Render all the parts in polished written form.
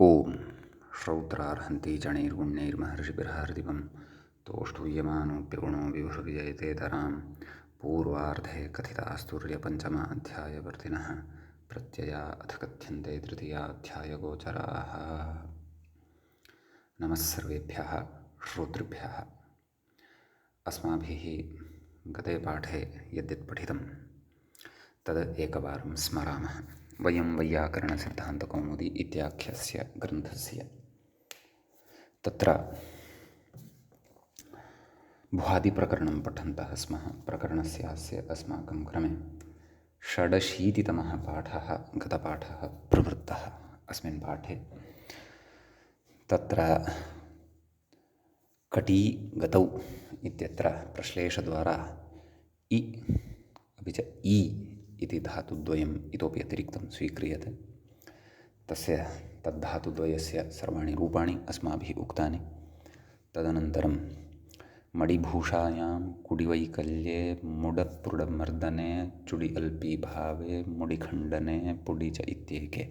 ओम श्रौत्रार्हन्ति जणैर्गुण्यैर्महर्षिभिर्हार्दिवं तोष्टूयमानोऽप्यगुणो विभुर्विजयतेतरां पूर्वार्धे कथितास्तुर्यपञ्चमाध्यायवर्तिनः प्रत्यया अथ कथ्यन्ते तृतीयाध्यायगोचराः। नमः सर्वेभ्यः श्रोतृभ्यः। अस्माभिः गते पाठे यद्यत् पठितं तद् एकवारं स्मरामः। वयं वैयाकरणसिद्धान्तकौमुदी इत्याख्यस्य ग्रन्थस्य तत्र भुवादिप्रकरणं पठन्तः स्मः। प्रकरणस्यास्य अस्माकं क्रमे षडशीतितमः पाठः गतपाठः प्रवृत्तः। अस्मिन् पाठे तत्र कटी गतौ इत्यत्र प्रश्लेषद्वारा इ अपि च इ इति धातुद्वयम् इतोपि अतिरिक्तं स्वीक्रियते। तस्य तद्धातुद्वयस्य सर्वाणि रूपाणि अस्माभिः उक्तानि। तदनन्तरं मडिभूषायां कुडिवैकल्ये मुडप्रुडमर्दने चुडि अल्पीभावे मुडिखण्डने पुडि च इत्येके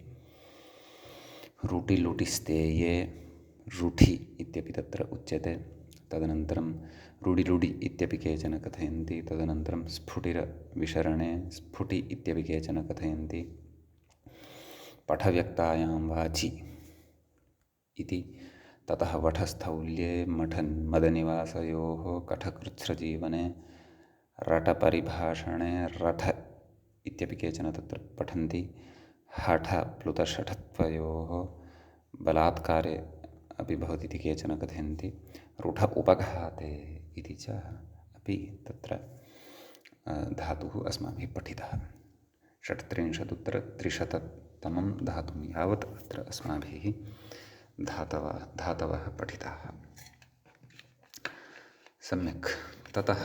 रुटिलुटिस्तेये रुठि इत्यपि तत्र उच्यते। तदनन्तरं रुडिलुडि इत्यपि केचन कथयन्ति। तदनन्तरं स्फुटिरविशरणे स्फुटि इत्यपि केचन कथयन्ति। पठव्यक्तायां वाचि इति। ततः वठस्थौल्ये मदनिवासयोः कठकृत्स्रजीवने रटपरिभाषणे रठ इत्यपि केचन तत्र पठन्ति। हठप्लुतषठत्वयोः बलात्कारे अपि भवति इति केचन कथयन्ति। रुठ उपघाते इति च अपि तत्र धातुः अस्माभिः पठितः। 37उत्तरत्रिशततमं धातुं यावत् अत्र अस्माभिः धातवः पठिताः। सम्यक्। ततः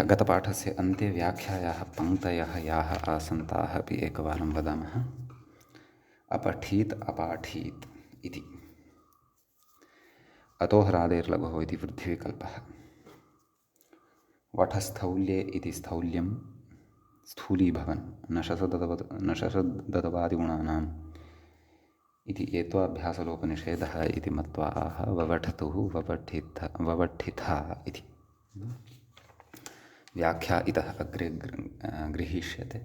गतपाठस्य अन्ते व्याख्यायाः पङ्क्तयः याः आसन् ताः अपि एकवारं वदामः। अपठीत् अपाठीत् इति। अतोहरादेर्लघोः इति वृद्धिविकल्पः। वठस्थौल्ये इति स्थौल्यं स्थूलीभवन् नशसदतवादिगुणानाम् इति एत्वाभ्यासलोपनिषेधः इति मत्वा आह ववठतुः ववठिथा इति। व्याख्या इतः अग्रे गृहीष्यते,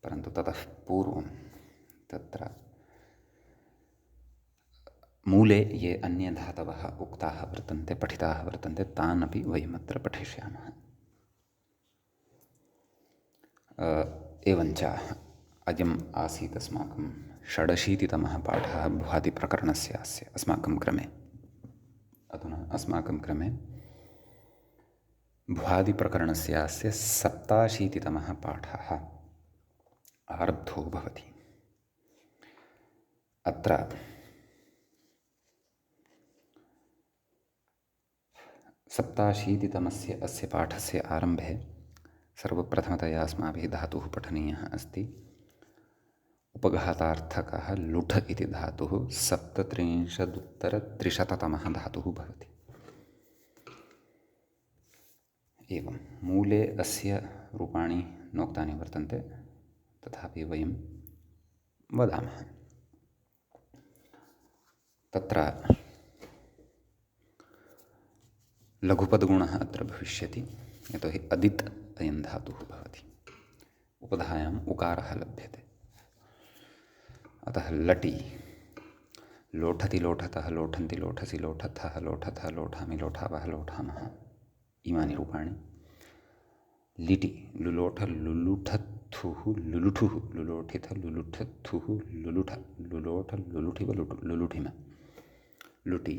परन्तु ततः पूर्वं तत्र मूले ये अन्ये धातवः उक्ताः वर्तन्ते, पठिताः वर्तन्ते, तान् अपि वयमत्र पठिष्यामः। एवञ्च अयम् आसीत् अस्माकं षडशीतितमः पाठः भुवादिप्रकरणस्य अस्माकं क्रमे। अधुना अस्माकं क्रमे भुवादिप्रकरणस्य सप्ताशीतितमः पाठः आरब्धो भवति। अत्र सप्ताशीतितमस्य अस्य पाठस्य आरम्भे सर्वप्रथमतया अस्माभिः धातुः पठनीयः अस्ति। उपघातार्थकः लुठ इति धातुः 37उत्तरत्रिशततमः धातुः भवति। एवं मूले अस्य रूपाणि नोक्तानि वर्तन्ते, तथापि वयं वदामः। तत्र लघुपदगुणः अत्र भविष्यति, यतोहि अदित् अयं धातुः भवति। उपधायाम् उकारः लभ्यते। अतः लटि लोठति लोठतः लोठन्ति लोठसि लोठथः लोठथः लोठामि लोठावः लोठामः इमानि रूपाणि। लिटि लुलोठ लुलुठथुः लुलुठुः लुलोठिथ लुलुठथुः लुलुठ लुलोठ लुलुठिव लुलुठिम। लुटि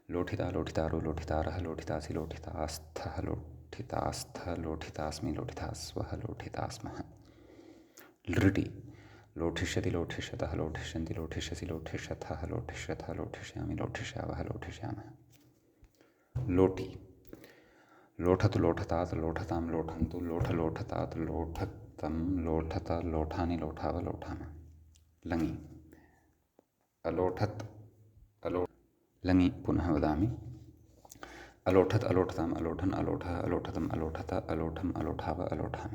लोठिता लोठितारो लोठितारः लोठितासि लोठितास्थः लोठितास्थः लोठितास्मि लोठितास्वः लोठितास्मः। लृटि लोठिष्यति लोठिष्यतः लोठिष्यन्ति लोठिष्यसि लोठिष्यथः लोठिष्यथः लोठिष्यामि लोठिष्यावः लोठिष्यामः। लोटि लोठतु लोठतात् लोठतां लोठन्तु लोठ लोठतात् लोठतं लोठत लोठानि लोठाव लोठाम। लङि अलोठत् लङि पुनः वदामि। अलोठत् अलोठताम् अलोठन् अलोठः अलोठतम् अलोठत अलोठम् अलोठाव अलोठाम।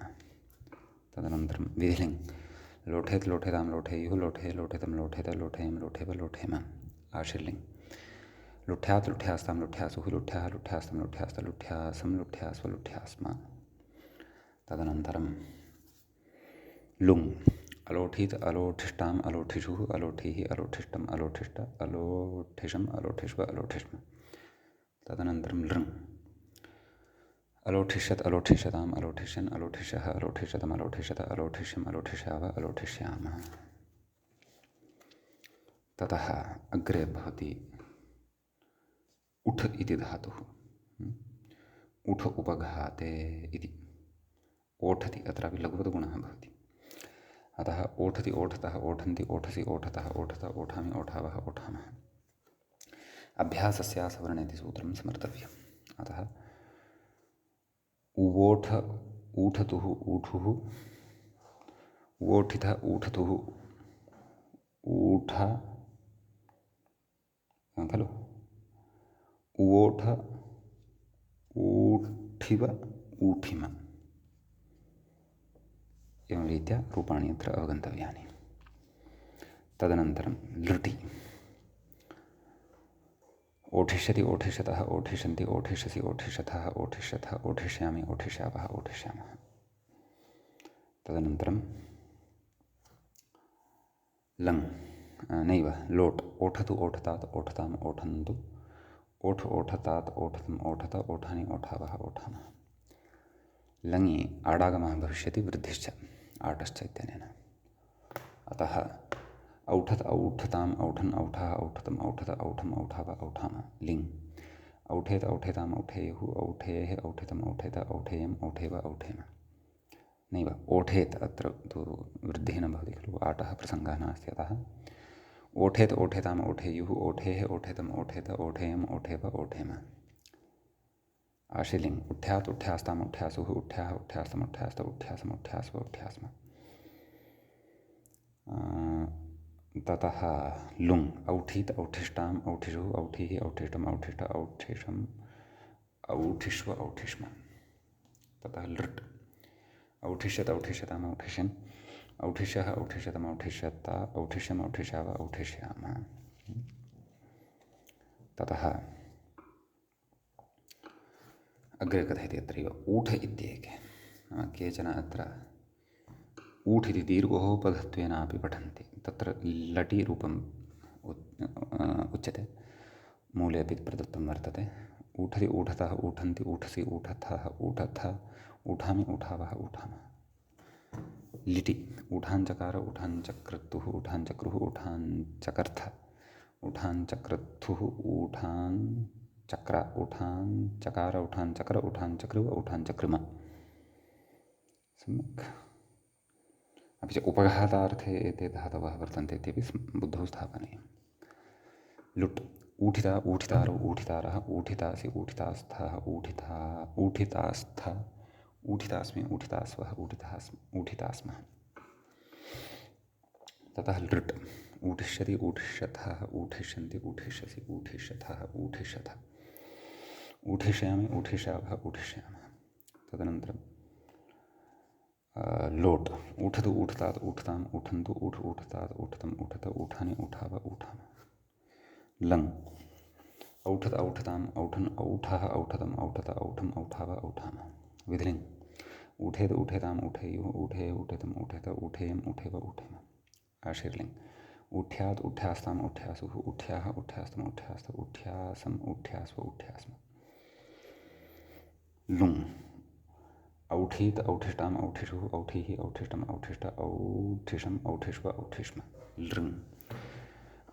तदनन्तरं विधिलिङ् लोठेत लोठेतां लोठेयुः लोठे लोठेतं लोठेत लोठेयं लोठेव लोठेम आशीर्लिङ्ग् लुठ्यात् लुठ्यास्तां लुठ्यासुः लुठ्याः लुठ्यास्तं लुठ्यास्त लुठ्यासं लुठ्यास्व लुठ्यास्म तदनन्तरं लुङ् अलोठित अलोठिष्टाम् अलोठिषुः अलोठिः अलोठिष्टम् अलोठिष्ट अलोठिषम् अलोठिष्व अलोठिष्म तदनन्तरं लृङ् अलोठिष्यत् अलोठिष्यताम् अलोठिष्यन् अलोठिष्यः अलोठिष्यतम् अलोठिष्यत अलोठिष्यम् अलोठिष्याव अलोठिष्यामः ततः अग्रे भवति उठ इति धातुः उठ उपघाते इति ओठति अत्रापि लघुपदगुणः भवति अतः ओठति ओठतः ओठन्ति ओठसि ओठतः ओठत ओठामि ओठावः ओठामः अभ्यासस्य सवर्णेति सूत्रं स्मर्तव्यम् अतः उवोठ ऊठतुः ऊठुः उवोठितः ऊठतुः ऊठ खलु उवोठ ऊठिव ऊठिम एवं रीत्या रूपाणि अत्र अवगन्तव्यानि तदनन्तरं लृटि ओठिष्यति ओठिष्यतः ओठिष्यन्ति ओठिष्यसि ओठिष्यथः ओठिष्यथः ओठिष्यामि ओठिष्यावः ओठिष्यामः तदनन्तरं लङ् नैव लोट् ओठतु ओठतात् ओठताम् ओठन्तु ओठ ओठतात् ओठतम् ओठत ओठानि ओठावः ओठामः लङि आडागमः भविष्यति वृद्धिश्च आटश्च इत्यनेन अतः औठत औठताम् औठन् औठः औठतम् औठत औठम् औठाव औठाम लिङ् औठेत औठेताम् औठेयुः औठेः औठितम् औठेत औठेयम् औठेव औठेम नैव ओठेत् अत्र तु वृद्धिः न भवति खलु आटः प्रसङ्गः नास्ति अतः ओठेत ओठेताम् ओठेयुः ओठेः ओठेतम् ओठेत ओठेयम् ओठेव ओठेम आशीलिङ् उठ्यात् उठ्यास्ताम् उठ्यासुः उठ्याः उठ्यास्तम् उठ्यास्त उठ्यासम् उठ्यास्व उठ्यास्म ततः लुङ् औठीत औठिष्टाम् औठिषुः औठिः औठिष्टम् औठिष्ट औठिषम् औठिष्व औठिष्म ततः लृट् औठिष्यत् औठिष्यताम् औठिष्यन् औठिष्यः औठिष्यतम् औठिष्यत औठिष्यम् औठिष्याव औठिष्याम ततः अग्रे कथयति अत्रैव ऊठ इत्येके केचन अत्र ऊठ इति दीर्घोपधत्वेनापि पठन्ति तत्र लटि रूपम् उच्यते मूले अपि प्रदत्तं वर्तते ऊठति ऊठतः ऊठन्ति ऊठसि ऊठथः ऊठथ ऊठामि ऊठावः ऊठामः लिटि ऊठाञ्चकार ऊठाञ्चक्रतुः ऊठाञ्चक्रुः ऊठाञ्चकर्थ ऊठाञ्चक्रथुः ऊठाञ्चक्र ऊठाञ्चकार ऊठाञ्चक्र ऊठाञ्चक्रुव ऊठाञ्चक्रुम सम्यक् अपि च उपघातार्थे एते धातवः वर्तन्ते इत्यपि बुद्धौ स्थापनीयं लुट् ऊठिता ऊठितारौ ऊठितारः ऊठितासि ऊठितास्थः ऊठिता ऊठितास्थ ऊठितास्मि ऊठितास्वः ऊठितास्मः ततः लृट् ऊठिष्यति ऊठिष्यथः ऊठिष्यन्ति ऊठिष्यसि ऊठिष्यथः ऊठिष्यथ ऊठिष्यामि ऊठिष्यावः ऊठिष्यामः तदनन्तरं लोट् ऊठतु ऊठतात् ऊठताम् ऊठन्तु ऊठ ऊठतात् ऊठतम् ऊठत ऊठानि ऊठाव ऊठाम लङ् औठत औठताम् औठन् औठः औठतम् औठत औठम् औठाव औठाम विधिलिङ् ऊठेत ऊठेताम् ऊठेयुः ऊठे ऊठेतम् ऊठेत ऊठेयम् ऊठेव ऊठेम आशीर्लिङ् ऊठ्यात् ऊठ्यास्ताम् ऊठ्यासुः ऊठ्याः ऊठ्यास्तम् ऊठ्यास्त ऊठ्यासम् ऊठ्यास्व ऊठ्यास्म लुङ् औठीत औठिष्टाम् औठिषुः औठिः औठिष्टम् औठिष्ट औठिषम् औठिष्व औठिष्म लृङ्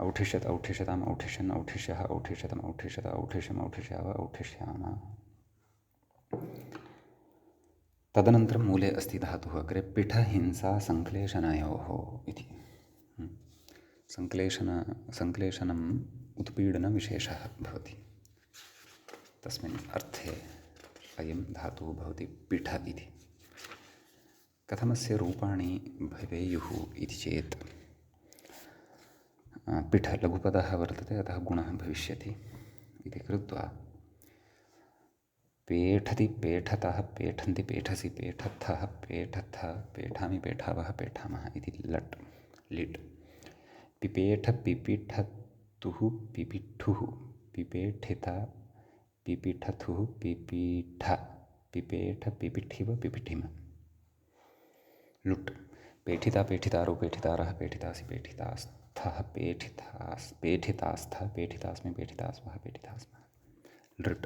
औठिष्यत् औठिष्यताम् औठिष्यन् औठिष्यः औठिष्यतम् औठिष्यत औठिष्यम् औठिष्याव औठिष्याम तदनन्तरं मूले अस्ति धातुः अग्रे पिठ हिंसा संक्लेशनयोः इति संक्लेशनम् उत्पीडनविशेषः भवति तस्मिन् अर्थे अयं धातुः भवति पिठ इति कथमस्य रूपाणि भवेयुः इति चेत् पिठ लघुपदः वर्तते अतः गुणः भविष्यति इति कृत्वा पेठति पेठतः पेठन्ति पेठसि पेठत्थः पेठत्थ पेठामि पेठावः पेठामः इति लट् लिट्। पिपेठ पिपीठतुः पिपीठुः पिपेठिता पिपीठथुः पिपीठ पिपेठ पिपीठिव पिपीठिम। लुट् पेठिता पेठितारो पेठितारः पेठितासि पेठितास्थः पेठितास्थः पेठितास्मि पेठितास्वः पेठितास्मः। लृट्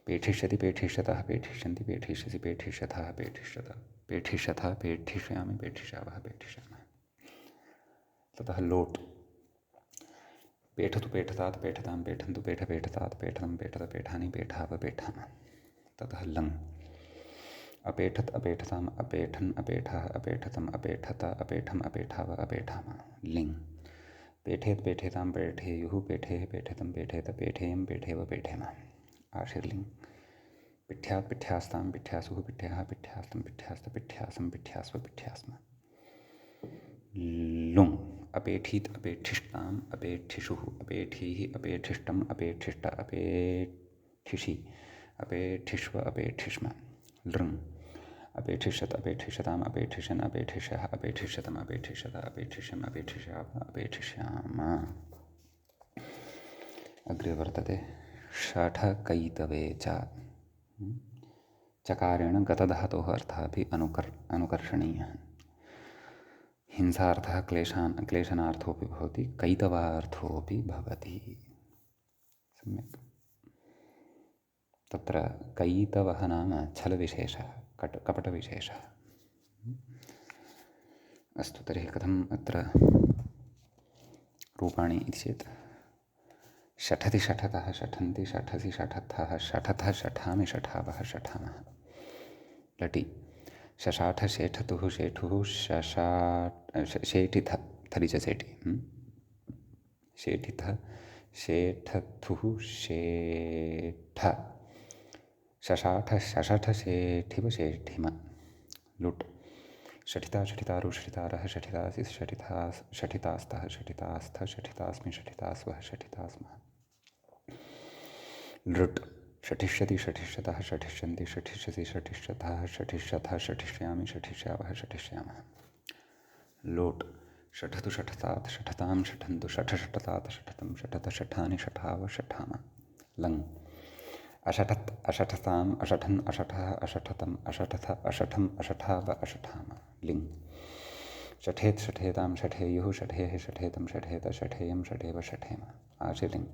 पेठिष्यति पेठिष्यतः पेठिष्यन्ति पेठिष्यसि पेठिष्यथः पेठिष्यत पेठिष्यथः पेठिष्यामि पेठिष्यावः पेठिष्यामः। ततः लोट् पेठतु पेठतात् पेठतां पेठन्तु पेठपेठतात् पेठनं पेठत पेठानि पेठाव पेठामः। ततः लङ् अपेठत अपेठताम् अपेठन् अपेठः अपेठतम् अपेठत अपेठम् अपेठाव अपेठामः। लिङ् पेठेत पेठेतां पेठेयुः पेठेः पेठेतं पेठेत पेठेयं पेठेव पेठेम। आशीर्लिङ् पिठ्यात् पिठ्यास्तां पिठ्यासुः पिठ्याः पिठ्यास्तं पिठ्यास्त पिठ्यासं पिठ्यास्व पिठ्यास्म। लुङ् अपेठीत अपेठिष्टाम् अपेठिषुः अपेठीः अपेठिष्टम् अपेठिष्ट अपेठिषि अपेठिष्व अपेठिष्म। लृङ् अपेठिष्यत अपेठिष्यताम् अपेठिष्यन् अपेठिष्यः अपेठिष्यतम् अपेठिष्यत अपेठिष्यम् अपेठिष्याव अपेठिष्याम। अग्रे वर्तते षठकैतवे च चकारेण गतधातोः अर्थः अपि अनुकर्षणीयः। हिंसार्थः क्लेशनार्थोऽपि भवति कैतवार्थोऽपि भवति। सम्यक्। तत्र कैतवः नाम छलविशेषः कपटविशेषः। अस्तु तर्हि कथम् अत्र रूपाणि इति चेत् षठति षठतः षठन्ति षठसि षठथः षठथः षठामि षठावः षठामः। लटि शशाठ शेठतुः शेठुः शेठिथ थरि च सेठि शेठिथ शेठथुः शेठ शशाठ शषठ शेठिव शेठिम। लुट् षठिता षठितारो षठितारः षठितासि षठितास्तः षठितास्थ षठितास्मि षठितास्वः षठितास्मः। लृट् षठिष्यति षठिष्यतः षठिष्यन्ति षठिष्यसि षठिष्यथः षठिष्यथः षठिष्यामि षठिष्यावः षठिष्यामः। लोट् षठतु षठतात् षठतां षठन्तु षठषठतात् षठतं षठत षठानि षठाव षठाम। लङ् अषठत् अषठताम् अषठन् अषठः अषठतम् अषठथ अषठम् अषठाव अषठाम। लिङ् षठेत् षठेतां षठेयुः षठेः षठेतं षठेत षठेयं षठेव षठेम। आशीर्लिङ्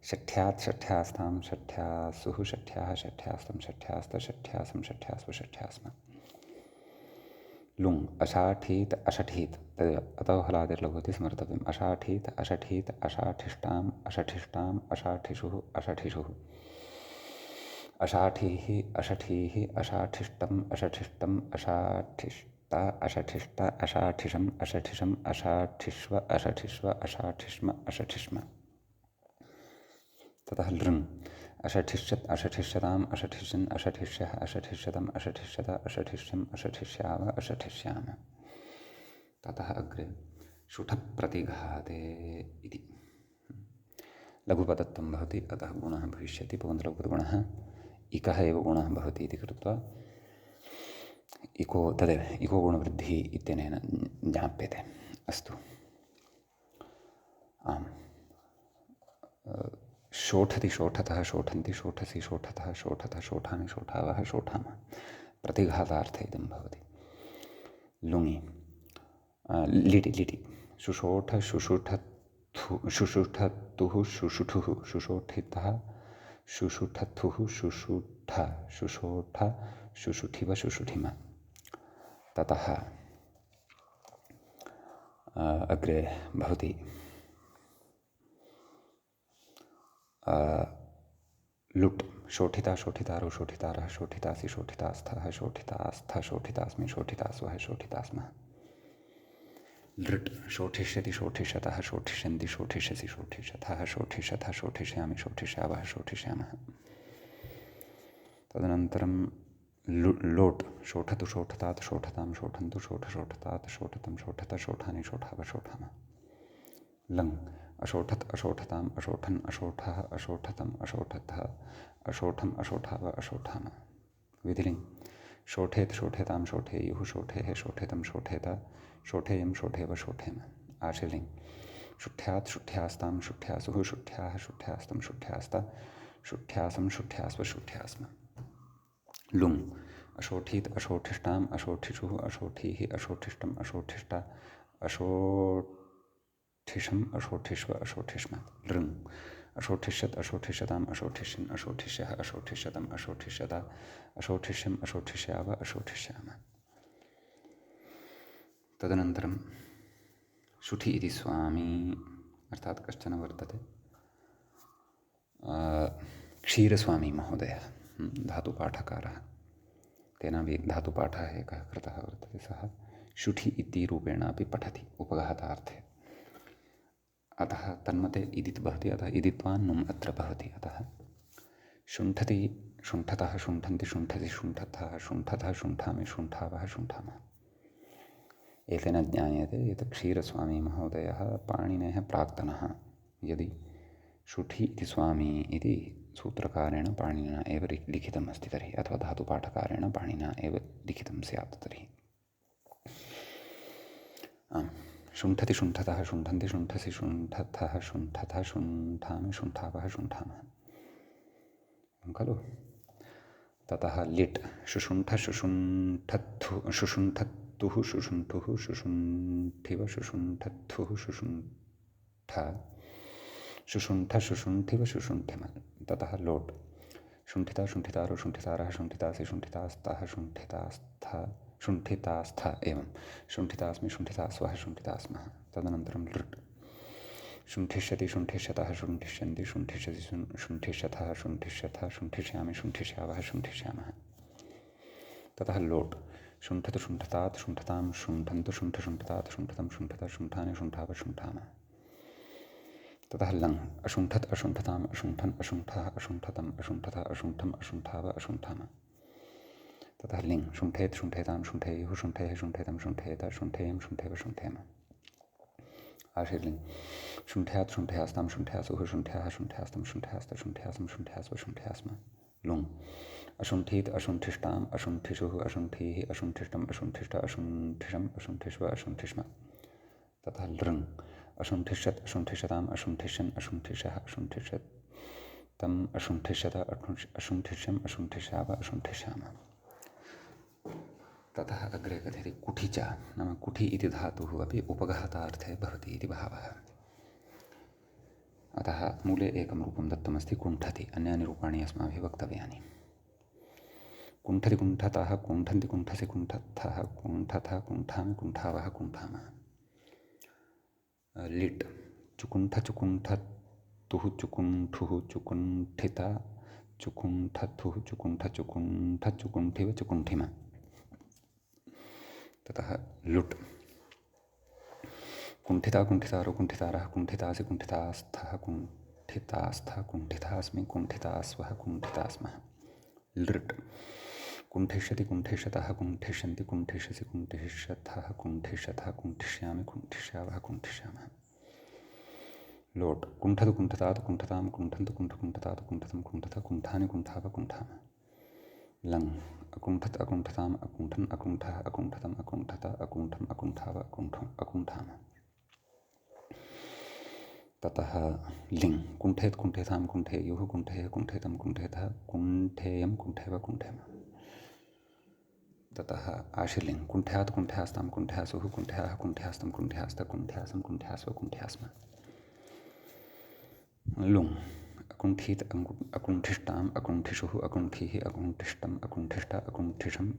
षठ्यात् षठ्यास्तां षठ्यासुः षठ्याः षठ्यास्तं षठ्यास्त षठ्यासं षठ्यास्व षठ्यास्म। लुङ् अषाठीत् अषठीत् अतो हलादिर्लघुति स्मर्तव्यम्। अषाठीत् अषठीत् अषाठिष्टाम् अषठिष्टाम् अषाठिषुः अषठिषुः अषाठीः अषठीः अषाठिष्टम् अषठिष्टम् अषाठिष्ट अषठिष्ट अषाठिषम् अषठिषम् अषाठिष्व अषठिष्व अषाठिष्म अषठिष्म। ततः लृङ् अषठिष्यत् अषठिष्यताम् अषठिष्यन् अषठिष्यः अषठिष्यतम् अषठिष्यत अषठिष्यम् अषठिष्याव अषठिष्याम। ततः अग्रे शुठप्रतिघाते इति लघुपदत्वं भवति अतः गुणः भविष्यति पुगन्तलघुपदगुणः इकः एव गुणः भवति इति कृत्वा इको तदेव इको गुणवृद्धिः इत्यनेन ज्ञाप्यते। अस्तु आम् शोठति शोठतः शोठन्ति शोठसि शोठतः शोठथ शोठानि शोठावः शोठामः प्रतिघातार्थे इदं भवति। लुङि लिटि लिटि शुशोठ शुषुठतुः शुषुठुः शुशोठितः शुषुठथुः शुषुठ शुशोठ शुषुठिव शुषुठिम। ततः अग्रे भवति लुट् शोठिता शोठितारो शोठितारः शोठितासि शोठितास्थः शोठितास्थ शोठितास्मि शोठितास्वः शोठितास्मः। लृट् शोठिष्यति शोठिष्यतः शोठिष्यन्ति शोठिष्यसि शोठिष्यथः शोठिष्यथः शोठिष्यामि शोठिष्यावः शोठिष्यामः। तदनन्तरं लोट् शोठतु शोठतात् शोठतां शोठन्तु शोठशोठतात् शोठतं शोठत शोठानि शोठाव शोठामः। लङ् अशोठत् अशोठताम् अशोठन् अशोठः अशोठतम् अशोठतः अशोठम् अशोठाव अशोठाम। विधिलिङ् शोठेत् शोठेतां शोठेयुः शोठेः शोठेतं शोठेत शोठेयं शोठेव शोठेम। आशीर्लिङ् शुठ्यात् शुठ्यास्तां शुठ्यासुः शुठ्याः शुठ्यास्तं शुठ्यास्त शुठ्यासं शुठ्यास्व शुठ्यास्म। लुङ् अशोठीत् अशोठिष्टाम् अशोठिषुः अशोठीः अशोठिष्टम् अशोठिष्टा अशोठिषम् अशोठिष्व अशोठिष्म। लृङ् अशोठिष्यत् अशोठिष्यताम् अशोठिष्यन् अशोठिष्यः अशोठिष्यतम् अशोठिष्यत अशोठिष्यम् अशोठिष्याव अशोठिष्याम। तदनन्तरं शुठि इति स्वामी अर्थात् कश्चन वर्तते क्षीरस्वामी महोदयः, धातुपाठकारः, तेनापि धातुपाठः एकः कृतः वर्तते। सः शुठि इति रूपेण अपि पठति उपघातार्थे। अतः तन्मते इदित् भवति, अतः इदित्वान् नुम् अत्र भवति। अतः शुण्ठति शुण्ठतः शुण्ठन्ति शुण्ठति शुण्ठतः शुण्ठतः शुण्ठामि शुण्ठावः शुण्ठामः। एतेन ज्ञायते यत् क्षीरस्वामी महोदयः पाणिनेः प्राक्तनः। यदि शुठि इति स्वामी इति सूत्रकारेण पाणिनिना एव लिखितम् अस्ति तर्हि, अथवा धातुपाठकारेण पाणिनिना एव लिखितं स्यात् तर्हि। शुण्ठति शुण्ठतः शुण्ठन्ति शुण्ठसि शुण्ठतः शुण्ठतः शुण्ठामि शुण्ठावः शुण्ठामः खलु। ततः लिट् शुशुण्ठ शुशुण्ठत्थु शुशुण्ठत्तुः शुशुण्ठुः शुशुण्ठिव शुशुण्ठत्थुः शुशुण्ठ शुशुण्ठ शुशुण्ठिव शुशुण्ठिम। ततः लोट् शुण्ठिता शुण्ठितारो शुण्ठितारः शुण्ठितासि शुण्ठितास्तः शुण्ठितास्थ शुण्ठितास्थ एवं शुण्ठितास्मि शुण्ठितास्वः शुण्ठितास्मः। तदनन्तरं लृट् शुण्ठिष्यति शुण्ठिष्यतः शुण्ठिष्यन्ति शुण्ठिष्यसि शुण्ठिष्यथः शुण्ठिष्यथः शुण्ठिष्यामि शुण्ठिष्यावः शुण्ठिष्यामः। ततः लोट् शुण्ठतु शुण्ठतात् शुण्ठतां शुण्ठन्तु शुण्ठशुण्ठतात् शुण्ठतं शुण्ठत शुण्ठानि शुण्ठाव शुण्ठामः। ततः लङ् अशुण्ठत् अशुण्ठताम् अशुण्ठन् अशुण्ठः अशुण्ठतम् अशुण्ठतः अशुण्ठम् अशुण्ठाव अशुण्ठाम। ततः लिङ् शुण्ठेत् शुण्ठेतां शुण्ठेयुः शुण्ठेः शुण्ठेतं शुण्ठेत शुण्ठेयं शुण्ठेव शुण्ठेम। आशीर्लिङ् शुण्ठ्यात् शुण्ठ्यास्तां शुण्ठ्यासुः शुण्ठ्याः शुण्ठ्यास्तं शुण्ठ्यास्त शुण्ठ्यासं शुण्ठ्यास्व शुण्ठ्यास्म। लुङ् अशुण्ठीत् अशुण्ठिष्टाम् अशुण्ठिषुः अशुण्ठीः अशुण्ठिष्टम् अशुण्ठिष्ट अशुण्ठिषम् अशुण्ठिष्व अशुण्ठिष्म। ततः लृङ् अशुण्ठिष्यत् अशुण्ठिष्यताम् अशुण्ठिष्यन् अशुण्ठिष्यः अशुण्ठिष्यतम् अशुण्ठिष्यत अशुण्ठिष्यम् अशुण्ठिष्याव अशुण्ठिष्याम। ततः अग्रे कथयति कुठि च, नाम कुठि इति धातुः अपि उपघातार्थे भवति इति भावः। अतः मूले एकं रूपं दत्तमस्ति कुण्ठति, अन्यानि रूपाणि अस्माभिः वक्तव्यानि। कुण्ठति कुण्ठतः कुण्ठन्ति कुण्ठसि कुण्ठत्थः कुण्ठतः कुण्ठामि कुण्ठावः कुण्ठामः। लिट् चुकुण्ठ चुकुण्ठतुः चुकुण्ठुः चुकुण्ठिता चुकुण्ठथुः चुकुण्ठ चुकुण्ठ चुकुण्ठिव चुकुण्ठिम। ततः लुट् कुण्ठिता कुण्ठितारो कुण्ठितारः कुण्ठितासि कुण्ठितास्थः कुण्ठितास्थः कुण्ठितास्मि कुण्ठितास्वः कुण्ठितास्मः। लृट् कुण्ठिष्यति कुण्ठिष्यतः कुण्ठिष्यन्ति कुण्ठिष्यसि कुण्ठिष्यथः कुण्ठिष्यथः कुण्ठिष्यामि कुण्ठिष्यावः कुण्ठिष्यामः। लोट् कुण्ठतु कुण्ठतात् कुण्ठतां कुण्ठन्तु कुण्ठकुण्ठतात् कुण्ठतं कुण्ठत कुण्ठानि कुण्ठाव कुण्ठाम। लङ् अकुण्ठत् अकुण्ठताम् अकुण्ठन् अकुण्ठः अकुण्ठतम् अकुण्ठत अकुण्ठम् अकुण्ठाव अकुण्ठम् अकुण्ठाम। ततः लिङ् कुण्ठेत् कुण्ठेतां कुण्ठेयुः कुण्ठेः कुण्ठेतं कुण्ठेतः कुण्ठेयं कुण्ठेव कुण्ठेम। ततः आशीर्लिङ् कुण्ठ्यात् कुण्ठ्यास्तां कुण्ठ्यासुः कुण्ठ्याः कुण्ठ्यास्तं कुण्ठ्यास्त कुण्ठ्यासं कुण्ठ्यास्व कुण्ठ्यास्म। लुङ् अकुण्ठीत् अकुण्ठिष्टाम् अकुण्ठिषुः अकुण्ठीः अकुण्ठिष्टम् अकुण्ठिष्ट अकुण्ठिषम्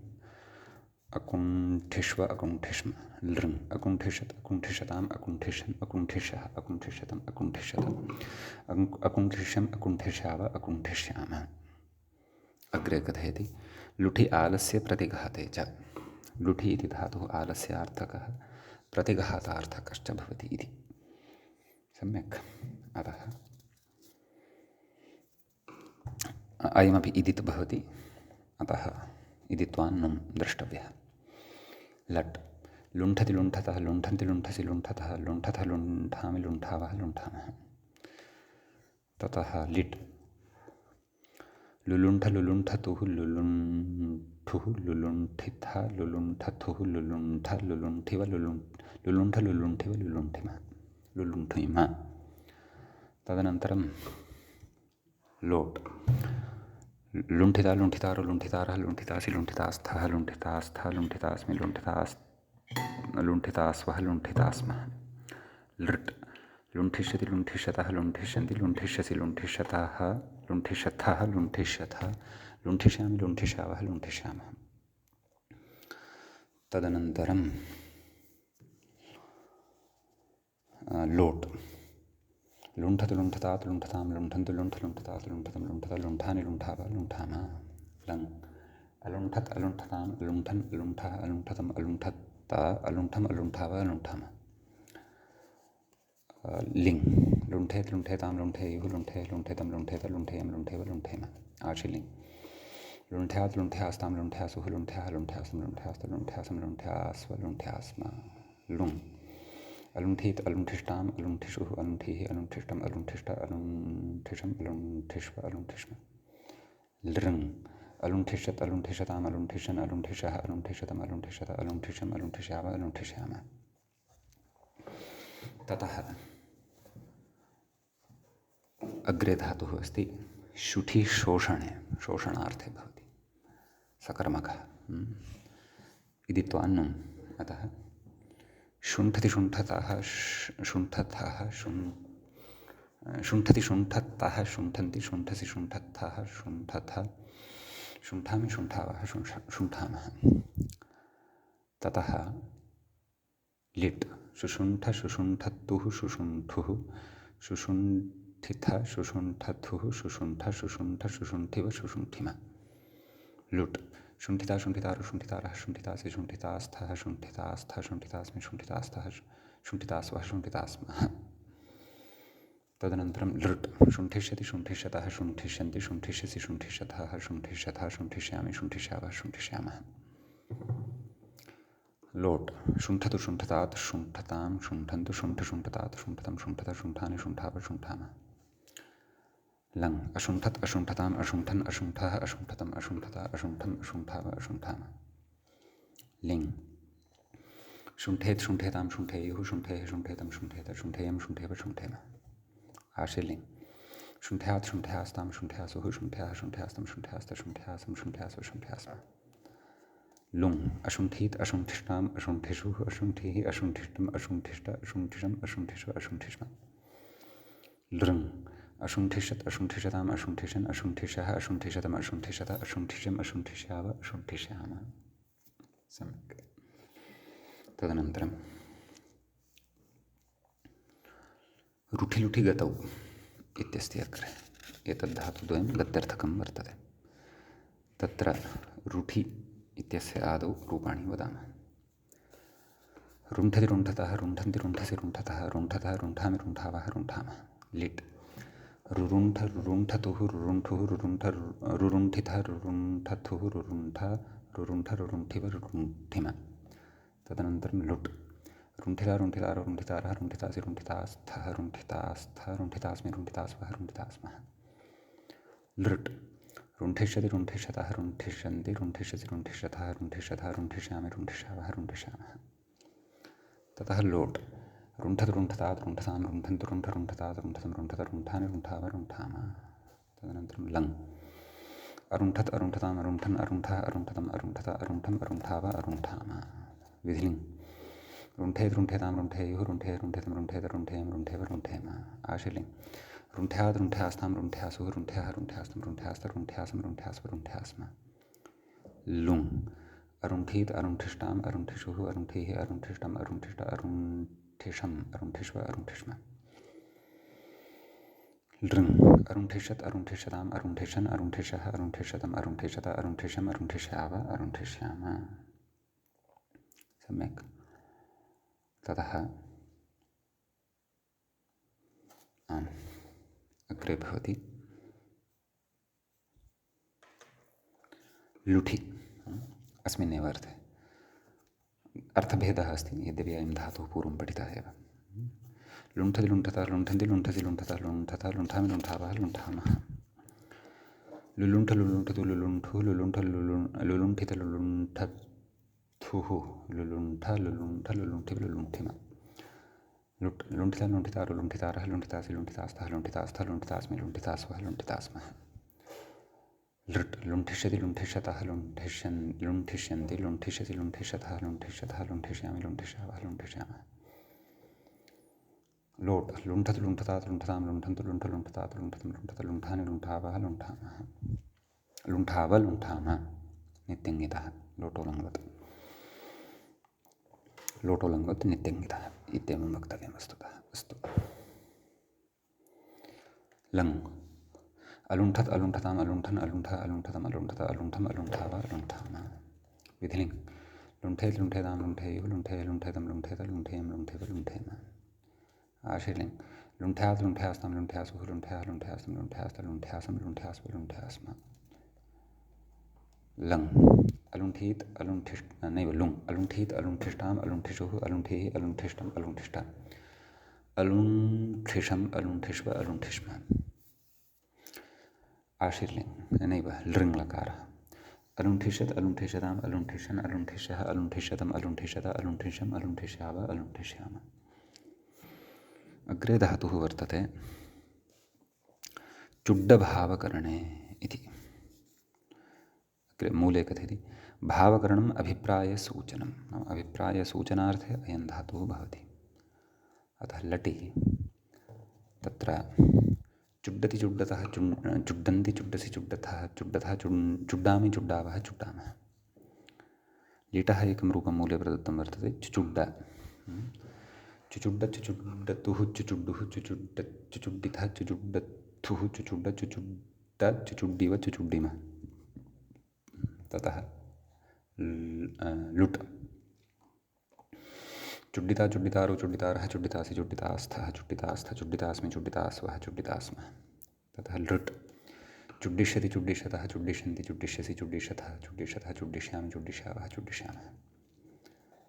अकुण्ठिष्व अकुण्ठिष्म। लृङ् अकुण्ठिष्यत् अकुण्ठिष्यताम् अकुण्ठिष्यन् अकुण्ठिष्यः अकुण्ठिष्यतम् अकुण्ठिष्यत अकुण्ठिष्यम् अकुण्ठिष्याव अकुण्ठिष्याम। अग्रे कथयति लुठि आलस्य प्रतिघाते च। लुठि इति धातुः आलस्यार्थकः प्रतिघातार्थकश्च भवति इति। सम्यक्। अतः अयमपि इदित् भवति, अतः इदित्वान् नुम् द्रष्टव्यः। लट् लुण्ठति लुण्ठतः लुण्ठन्ति लुण्ठसि लुण्ठतः लुण्ठतः लुण्ठामि लुण्ठावः लुण्ठामः। ततः लिट् लुलुण्ठ लुलुण्ठतुः लुलुण्ठुः लुलुण्ठितः लुलुण्ठथुः लुलुण्ठ लुलुण्ठिव लुलुण्ठ लुलुण्ठिव लुलुण्ठिमः लुलुण्ठिमः। तदनन्तरं लोट् लुण्ठिता लुण्ठितारो लुण्ठितारः लुण्ठितासि लुण्ठितास्थः लुण्ठितास्थः लुण्ठितास्मि लुण्ठितास्वः लुण्ठितास्मः। लृट् लुण्ठिष्यति लुण्ठिष्यतः लुण्ठिष्यन्ति लुण्ठिष्यसि लुण्ठिष्यतः लुण्ठिष्यथः लुण्ठिष्यथः लुण्ठिष्यामि लुण्ठिष्यावः लुण्ठिष्यामः। तदनन्तरं लोट् लुण्ठतु लुण्ठतात् लुण्ठतां लुण्ठन्तु लुण्ठ लुण्ठतात् लुण्ठतं लुण्ठत लुण्ठानि लुण्ठावः लुण्ठामः। लङ् अलुण्ठत् अलुण्ठताम् अलुण्ठन् अलुण्ठः अलुण्ठतम् अलुण्ठत अलुण्ठम् अलुण्ठावः अलुण्ठामः। लिङ् लुण्ठेत् लुण्ठेतां लुण्ठेयुः लुण्ठे लुण्ठेतं लुण्ठेत लुण्ठेयं लुण्ठेव लुण्ठेम। आशिलिङ् लुण्ठ्यात् लुण्ठ्यास्तां लुण्ठ्यासुः लुण्ठ्याः लुण्ठ्यासं लुण्ठ्यास्त लुण्ठ्यासं लुण्ठ्यास्व लुण्ठ्यास्म। लुङ् अलुण्ठीत् अलुण्ठिष्टाम् अलुण्ठिषुः अलुण्ठीः अलुण्ठिष्टम् अलुण्ठिष्ट अलुण्ठिषम् अलुण्ठिष्व अलुण्ठिष्म। लृङ् अलुण्ठिष्यत् अलुण्ठिषताम् अलुण्ठिषन् अलुण्ठिषः अलुण्ठिषतम् अलुण्ठिषत अलुण्ठिषम् अलुण्ठिष्याव अलुण्ठिष्यामः। ततः अग्रे धातुः अस्ति शुठि शोषणे शोषणार्थे भवति सकर्मकः इति त्वान्नुम्। अतः शुण्ठति शुण्ठतः शुण्ठतः शुण्ठति शुण्ठतः शुण्ठन्ति शुण्ठसि शुण्ठतः शुण्ठथ शुण्ठामि शुण्ठावः शुण्ठामः। ततः लिट् शुशुण्ठ शुशुण्ठतुः शुशुण्ठुः शुशुण्ठिथ शुशुण्ठथुः शुशुण्ठ शुशुण्ठ शुशुण्ठिव शुशुण्ठिमः। लुट् शुण्ठिता शुण्ठितारो शुण्ठितारः शुण्ठितासि शुण्ठितास्थः शुण्ठितास्थ शुण्ठितास्मि शुण्ठितास्थः शुण्ठितास्वः शुण्ठितास्मः। तदनन्तरं लृट् शुण्ठिष्यति शुण्ठिष्यतः शुण्ठिष्यन्ति शुण्ठिष्यसि शुण्ठिष्यथः शुण्ठिष्यथः शुण्ठिष्यामि शुण्ठिष्यावः शुण्ठिष्यामः। लोट् शुण्ठतु शुण्ठतात् शुण्ठतां शुण्ठन्तु शुण्ठ शुण्ठतात् शुण्ठतं शुण्ठत शुण्ठानि शुण्ठाव शुण्ठामः। लङ् अशुण्ठत् अशुण्ठताम् अशुण्ठन् अशुण्ठः अशुण्ठतम् अशुण्ठत अशुण्ठम् अशुण्ठाव अशुण्ठामः। लिङ् शुण्ठेत् शुण्ठेतां शुण्ठेयुः शुण्ठेः शुण्ठेतं शुण्ठेत शुण्ठेयं शुण्ठेव शुण्ठेम। आशिलिङ् शुण्ठ्यात् शुण्ठ्यास्तां शुण्ठ्यासुः शुण्ठ्याः शुण्ठ्यास्तं शुण्ठ्यास्त शुण्ठ्यासं शुण्ठ्यास्व शुण्ठ्यास्म। लुङ् अशुण्ठीत् अशुण्ठिष्टाम् अशुण्ठिषुः अशुण्ठिः अशुण्ठिष्टम् अशुण्ठिष्ट अशुण्ठिषम् अशुण्ठिष्व अशुण्ठिष्म। लृङ् अशुण्ठिष्यत् अशुण्ठिषताम् अशुण्ठिषन् अशुण्ठिषः अशुण्ठिषतम् अशुण्ठिषत अशुण्ठिषम् अशुण्ठिष्याव अशुण्ठिष्यामः। सम्यक्। तदनन्तरं रुठिलुठि गतौ इत्यस्ति अग्रे एतद् धातुद्वयं गत्यर्थकं वर्तते। तत्र रुठि इत्यस्य आदौ रूपाणि वदामः। रुण्ठति रुण्ठतः रुण्ठन्ति रुण्ठसि रुण्ठतः रुण्ठतः रुण्ठामि रुण्ठावः रुण्ठामः। लिट् रुरुण्ठ रुरुण्ठतुः रुरुण्ठुः रुरुण्ठ रुरुण्ठितः रुरुण्ठथुः रुरुण्ठ रुरुण्ठ रुरुण्ठिव रुरुण्ठिम। तदनन्तरं लुट् रुण्ठिता रुण्ठितारो रुण्ठितारः रुण्ठितासि रुण्ठितास्थः रुण्ठितास्थ रुण्ठितास्मि रुण्ठितास्वः रुण्ठितास्मः। लृट् रुण्ठिष्यति रुण्ठिष्यतः रुण्ठिष्यन्ति रुण्ठिष्यसि रुण्ठिष्यथः रुण्ठिष्यथः रुण्ठिष्यामि रुण्ठिष्यावः रुण्ठिष्यामः। ततः लोट् रुण्ठत् रुण्ठतात् रुण्ठतां रुण्ठन्तु रुण्ठ रुण्ठतात् रुण्ठतं रुण्ठत रुण्ठानि रुण्ठाव रुण्ठामः। तदनन्तरं लङ् अरुण्ठत् अरुण्ठताम् अरुण्ठन् अरुण्ठः अरुण्ठतम् अरुण्ठत अरुण्ठम् अरुण्ठाव अरुण्ठामः। विधिलिङ् रुण्ठेत् रुण्ठेतां रुण्ठेयुः रुण्ठे रुण्ठेतं रुण्ठेत रुण्ठेयं रुण्ठेव रुण्ठेम। आशिलिङ् रुण्ठ्यात् रुण्ठ्यास्तां रुण्ठ्यासुः रुण्ठ्यः रुण्ठ्यास्तं रुण्ठ्यास्त रुण्ठ्यासं रुण्ठ्यास्व रुण्ठ्यास्म। लुङ् अरुण्ठीत् अरुण्ठिष्टाम् अरुण्ठिषुः अरुण्ठीः अरुण्ठिष्टम् अरुण्ठिष्ट अरुण्ठिषम् अरुण्ठिष्व अरुण्ठिष्म। लृङ् अरुण्ठिष्यत् अरुण्ठिष्यताम् अरुण्ठिषन् अरुण्ठिषः अरुण्ठिष्यतम् अरुण्ठिषत अरुण्ठिषम् अरुण्ठिष्याव अरुण्ठिष्याम। सम्यक्। ततः अग्रे भवति लुठि अस्मिन्नेव अर्थे अर्थभेदः अस्ति, यद्यपि अयं धातुः पूर्वं पठितः एव। लुण्ठति लुण्ठतः लुण्ठन्ति लुण्ठति लुण्ठतः लुण्ठतः लुण्ठामि लुण्ठावः लुण्ठामः। लुलुण्ठ लुलुण्ठतु लुलुण्ठु लुलुण्ठ लुलुण्ठित लुलुण्ठथुः लुलुण्ठ लुलुण्ठ लुलुण्ठिव लुलुण्ठिम। लुण्ठिता लुण्ठितारो लुण्ठितारः लुण्ठितासि लुण्ठितास्तः लुण्ठितास्थः लुण्ठितास्मि लुण्ठितास्वः लुण्ठितास्मः। लृट् लुण्ठिष्यति लुण्ठिष्यतः लुण्ठिष्यन्ति लुण्ठिष्यसि लुण्ठिष्यतः लुण्ठिष्यतः लुण्ठिष्यामि लुण्ठिष्यावः लुण्ठिष्यामः। लोट् लुण्ठतु लुण्ठतात् लुण्ठतां लुण्ठन्तु लुण्ठ लुण्ठतात् लुण्ठतं लुण्ठत लुण्ठानि लुण्ठावः लुण्ठामः। लुण्ठाव लुण्ठाम नित्यङ्गितः लोटोलङ्वत् लोटोलङ्वत् नित्यङ्गितः इत्येवं वक्तव्यं वस्तुतः। अस्तु। लङ् अलुण्ठत् अलुण्ठताम् अलुण्ठन् अलुण्ठ अलुण्ठतम् अलुण्ठत अलुण्ठम् अलुण्ठाव अलुण्ठाम। विधिलिङ् लुण्ठेत् लुण्ठेतां लुण्ठेयुः लुण्ठे लुण्ठेतं लुण्ठेत लुण्ठेयं लुण्ठेव लुण्ठेम। आशीर्लिङ् लुण्ठ्यात् लुण्ठ्यास्तं लुण्ठ्यासुः लुण्ठ्याः लुण्ठ्यास्तं लुण्ठ्यास्त लुण्ठ्यासं लुण्ठ्यास्व लुण्ठ्यास्म। लङ् अलुण्ठीत् अलुण्ठिष्ट नैव लुङ् अलुण्ठीत् अलुण्ठिष्टाम् अलुण्ठिषुः अलुण्ठीः अलुण्ठिष्टम् अलुण्ठिष्ट अलुण्ठिषम् अलुण्ठिष्व अलुण्ठिष्म। आशीर्लिङ् नैव लृङ् लकारः अलुण्ठिष्यत् अलुण्ठिष्यताम् अलुण्ठिष्यन् अलुण्ठिष्यः अलुण्ठिष्यतम् अलुण्ठिष्यत अलुण्ठिष्यम् अलुण्ठिष्याव अलुण्ठिष्याम। अग्रे धातुः वर्तते चुड्डभावकरणे इति। अग्रे मूले कथयति भावकरणम् अभिप्रायसूचनं, नाम अभिप्रायसूचनार्थे अयं धातुः भवति। अतः लटि तत्र चुड्डति चुड्डतः चुड्डन्ति चुड्डसि चुड्डतः चुड्डतः चुड्डामि चुड्डावः चुड्डामः। लिटः एकं रूपं मूले प्रदत्तं वर्तते चुचुड्ड। चुचुड्ड चुचुड्डतुः चुचुड्डुः चुचुड्ड चुचुड्डितः चुचुड्डथुः चुचुड्ड चुचुड्ड चुचुड्डिव चुचुड्डिम। ततः लुट् चुड्डिता चुड्डितारो चुड्डितारः चुड्डितासि चुड्डितास्थः चुड्डितास्थ चुड्डितास्मि चुड्डितास्वः चुड्डितास्मः। ततः लृट् चुड्डिष्यति चुड्डिष्यतः चुड्डिष्यन्ति चुड्डिष्यसि चुड्डिष्यतः चुड्डिष्यतः चुड्डिष्यामि चुड्डिष्यावः चुड्डिष्यामः।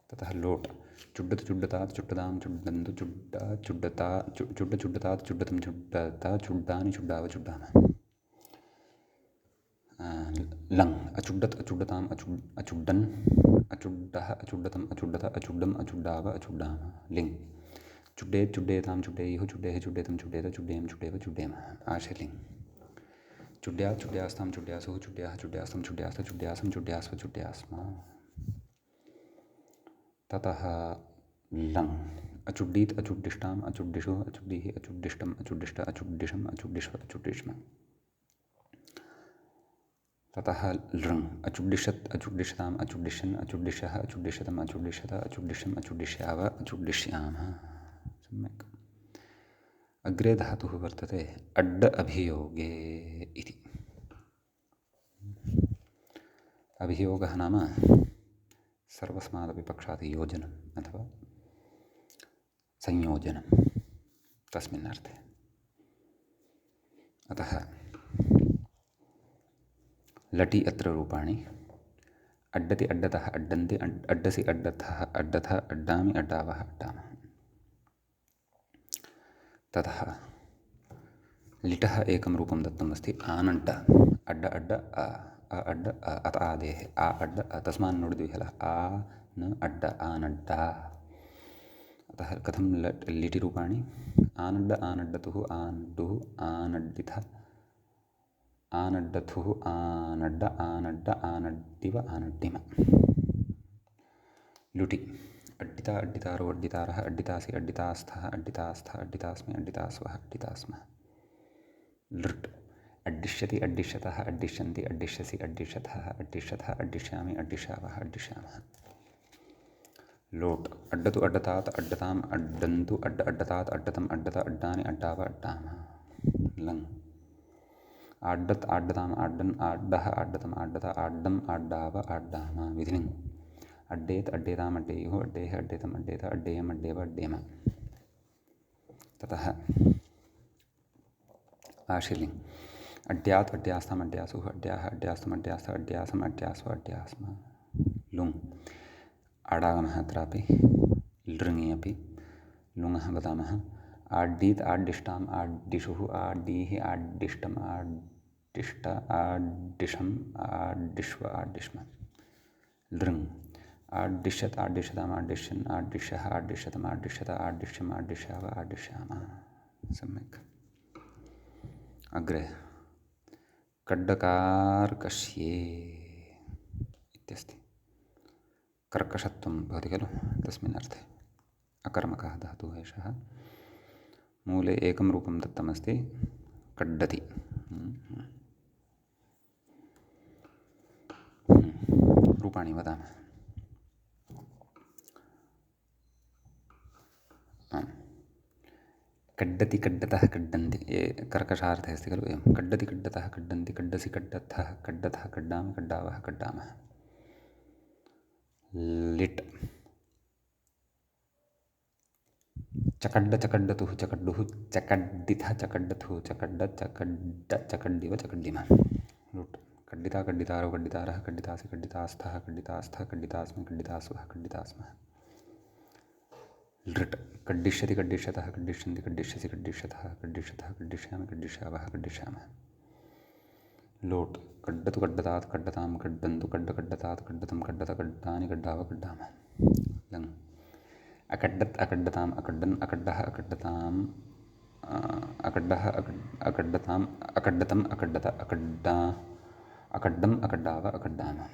ततः लोट् चुड्डतु चुड्डतात् चुड्डतां चुड्डन्तु चुड्ड चुड्डता चुड्ड चुड्डतात् चुड्डतं चुड्डता चुड्डानि चुड्डाव चुड्डामः। लङ् अचुड्डत् अचुड्डताम् अचुड्डन् अचुड्डः अचुड्डतम् अचुड्डत अचुड्डम् अचुड्डाव अचुड्डाम। लिङ् चुड्डेत् चुड्डेतां चुड्डेयुः चुड्डेः चुड्डेतं चुड्डेत चुड्डेयं चुड्डेव चुड्डेम। आशीर्लिङ् चुड्ड्यात् चुड्ड्यास्तां चुड्ड्यासुः चुड्ड्याः चुड्ड्यास्तं चुड्ड्यास्त चुड्ड्यासं चुड्ड्यास्व चुड्ड्यास्म। ततः लङ् अचुड्डीत् अचुड्डिष्टाम् अचुड्डिषुः अचुड्डिः अचुड्डिष्टम् अचुड्डिष्ट अचुड्डिषम् अचुड्डिष्व अचुड्डिष्म। ततः लृङ् अचुड्डिष्यत् अचुड्डिष्यताम् अचुड्डिष्यन् अचुड्डिष्यः अचुड्डिष्यतम् अचुड्डिष्यत अचुड्डिष्यम् अचुड्डिष्याव अचुड्डिष्यामः। सम्यक्। अग्रे धातुः वर्तते अड्ड अभियोगे इति। अभियोगः नाम सर्वस्मादपि पक्षात् योजनम् अथवा संयोजनं तस्मिन् अर्थे। अतः लटि अत्र रूपाणि अड्डति अड्डतः अड्डन्ति अड्डसि अड्डतः अड्डथ अड्डामि अड्डावः अड्डामः। ततः लिटः एकं रूपं दत्तमस्ति आनड्ड अड्ड अड्ड अड्ड अत आदेः आ अड्ड तस्मान् नुडिद्विहलः आ न अड्ड आनड्ड। अतः कथं लिटि रूपाणि आनड्ड आनड्डतुः आनड्डुः आनड्डिथ आनड्डथुः आनड्ड आनड्ड आनड्डिव आनड्डिम। लुटि अड्डिता अड्डितारो अड्डितारः अड्डितासि अड्डितास्थः अड्डितास्थ अड्डितास्मि अड्डितास्वः अड्डितास्मः। लृट् अड्डिष्यति अड्डिष्यतः अड्डिष्यन्ति अड्डिष्यसि अड्डिष्यथः अड्डिष्यथः अड्डिष्यामि अड्डिष्यावः अड्डिष्यामः। लोट् अड्डतु अड्डतात् अड्डताम् अड्डन्तु अड्ड अड्डतात् अड्डतम् अड्डत अड्डानि अड्डाव अड्डामः। लङ् आड्डत् आड्डताम् आड्डन् आड्डः आड्डतम् आड्डत आड्डम् आड्डाव आड्डाम। विधिलिङ् अड्डेत् अड्डेताम् अड्डेयुः अड्डेः अड्डेतम् अड्डेत अड्डेयम् अड्डेव अड्डेम। ततः आशीर्लिङ् अड्ड्यात् अड्ड्यास्ताम् अड्ड्यासुः अड्ड्याः अड्ड्यास्तम् अड्ड्यास्त अड्ड्यासम् अड्ड्यास्व अड्ड्यास्म। लुङ् आडागमः अत्रापि लृङि अपि लुङः वदामः। आड्डीत् आड्डिष्टाम् आड्डिषुः आड्डीः आड्डिष्टम् आड्डिष्ट आड्डिषम् आड्डिष्व आड्डिष्म लृङ्। आड्डिष्यत् आड्डिष्यताम् आड्डिष्यन् आड्डिष्यः आड्डिष्यतम् आड्डिष्यत आड्डिष्यम् आड्डिष्याव आड्डिष्यामः। सम्यक्। अग्रे कड्डकार्कष्ये इत्यस्ति। कर्कशत्वं भवति खलु तस्मिन् अर्थे। अकर्मकः धातुः एषः। मूले एकं रूपं दत्तमस्ति कड्डति। रूपाणि वदामः। कड्डति कड्डतः कड्डन्ति ये कर्कशार्थे अस्ति खलु एवं कड्डति कड्डतः कड्डन्ति कड्डसि कड्डतः कड्डतः कड्डामि कड्डावः कड्डामः। लिट् चकड्ड चकड्डतुः चकड्डुः चकड्डितः चकड्डतुः चकड्ड चकड्ड चकड्डिव चकड्डिमः। लुट् कड्डिता कड्डितारौ कड्डितारः कड्डितासि कड्डितास्थः कड्डितास्थः कड्डितास्मि कड्डितास्वः कड्डितास्मः। लृट् कड्डिष्यति कड्डिष्यतः कड्डिष्यन्ति कड्डिष्यसि कड्डिष्यतः कड्डिष्यतः कड्डिष्यामि कड्डिष्यावः कड्डिष्यामः। लोट् कड्डतु कड्डतात् कड्डतां कड्डन्तु कड्ड कड्डतात् कड्डतं कड्डत कड्डानि कड्डाव कड्डामः। लङ् अकड्डत् अकड्डताम् अकड्डन् अकड्डः अकड्डताम् अकड्डः अकड्डताम् अकड्डतम् अकड्डत अकड्डा अकड्डम् अकड्डाव अकड्डामः।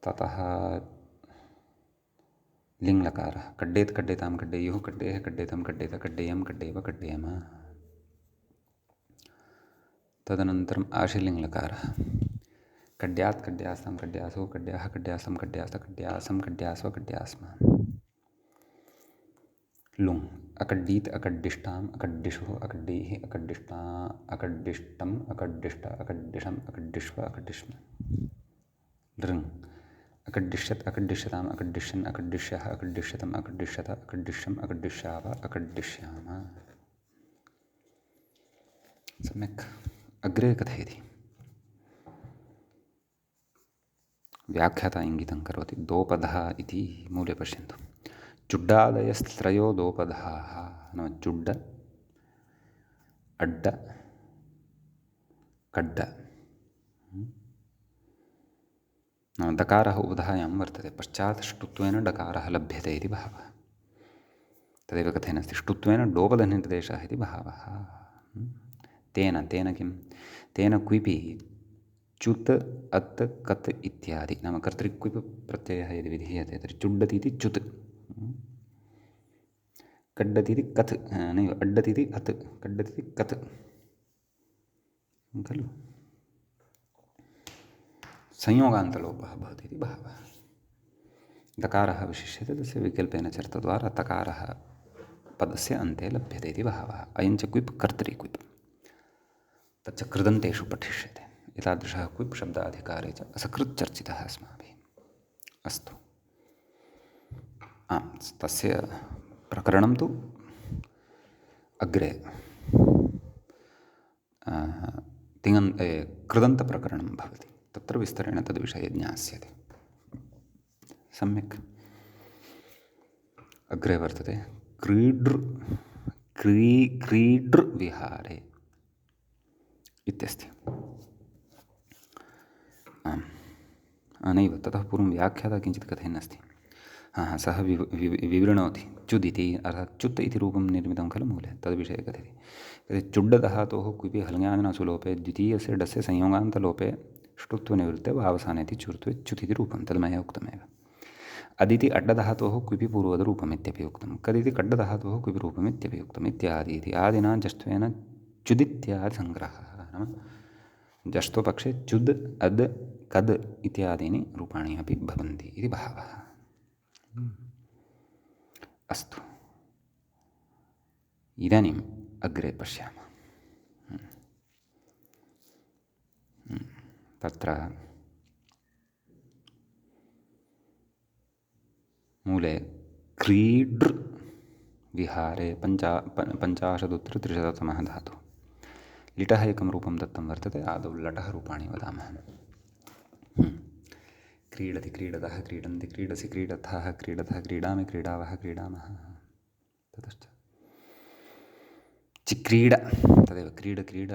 ततः लिङ्लकारः कड्डेत् कड्डेतां कड्डेयुः कड्डेः कड्डेतं कड्डेत कड्डेयं कड्डेव कड्डेयम। तदनन्तरम् आशीलिङ्लकारः कड्यात् कड्यास्तां कड्यासो कड्याः कड्यासं कड्यास्त कड्यासं कड्यास्व कड्यास्म। लुङ् अकड्डीत् अकड्डिष्टाम् अकड्डिषुः अकड्डीः अकड्डिष्टा अकड्डिष्टम् अकड्डिष्ट अकड्डिषम् अकड्डिष्व अकड्डिष्म। लृङ् अकड्डिष्यत् अकड्डिष्यताम् अकड्डिष्यन् अकड्डिष्यः अकड्डिष्यतम् अकड्डिष्यत अकड्डिष्यम् अकड्डिष्याव अकड्डिष्याम। सम्यक्। अग्रे कथयति। व्याख्याता इङ्गितं करोति। दोपधः इति मूले पश्यन्तु। चुड्डादयस्त्रयो दोपधाः नाम चुड्ड अड्ड कड्ड नाम दकारः उपधायां वर्तते। पश्चात् ष्टुत्वेन डकारः लभ्यते इति भावः। तदेव कथेन अस्ति ष्टुत्वेन डोपधनिर्देशः इति भावः। तेन तेन किं तेन क्विपि चुत् अत् कत् इत्यादि नाम कर्तृक्विप् प्रत्ययः यदि विधीयते तर्हि चुड्डति इति चुत् कड्डति इति कत् नैव अड्डति इति अत् कड्डति इति कत् खलु संयोगान्तलोपः भवति इति भावः। दकारः विशिष्यते तस्य विकल्पेन चर्तद्वारा तकारः पदस्य अन्ते लभ्यते इति भावः। अयञ्च क्विप् कर्तृक्विप् तच्च कृदन्तेषु पठिष्यते। एतादृशः क्विप् शब्दाधिकारे च असकृत् चर्चितः अस्माभिः। अस्तु तस्य प्रकरणं तु अग्रे कृदन्तप्रकरणं भवति। तत्र विस्तरेण तद्विषये ज्ञास्यते। सम्यक्। अग्रे वर्तते क्रीडृविहारे इत्यस्ति। नैव ततः पूर्वं व्याख्याता किञ्चित् कथयन्नस्ति। सः विवृणोति चुदिति अर्थात् चुत् इति रूपं निर्मितं खलु मूले तद्विषये कथयति। चुड्डधातोः क्विपि हलज्ञादिनासुलोपे द्वितीयस्य डस्य संयोगान्तलोपे ष्टुत्वनिवृत्ते वावसानेति चुर्त्वे च्युत् इति रूपं तद् मया उक्तमेव। अदिति अड्डधातोः क्विपि पूर्वदरूपमित्यपि उक्तं। कदिति कड्डधातोः क्विपि रूपमित्यपि उक्तम् इत्यादि इति आदिना जष्ट्वेन चुदित्यादि सङ्ग्रहः नाम जष्टोपक्षे चुद् अद् कद् इत्यादीनि रूपाणि अपि भवन्ति इति भावः। अस्तु इदानीम् अग्रे पश्यामः। तत्र मूले क्रीडृ विहारे पञ्चाशदुत्तरत्रिशततमः धातुः। लिटः एकं रूपं दत्तं वर्तते। आदौ लटः रूपाणि वदामः। क्रीडति क्रीडतः क्रीडन्ति क्रीडसि क्रीडथः क्रीडतः क्रीडामि क्रीडावः क्रीडामः। ततश्च चिक्रीड तदेव क्रीड क्रीड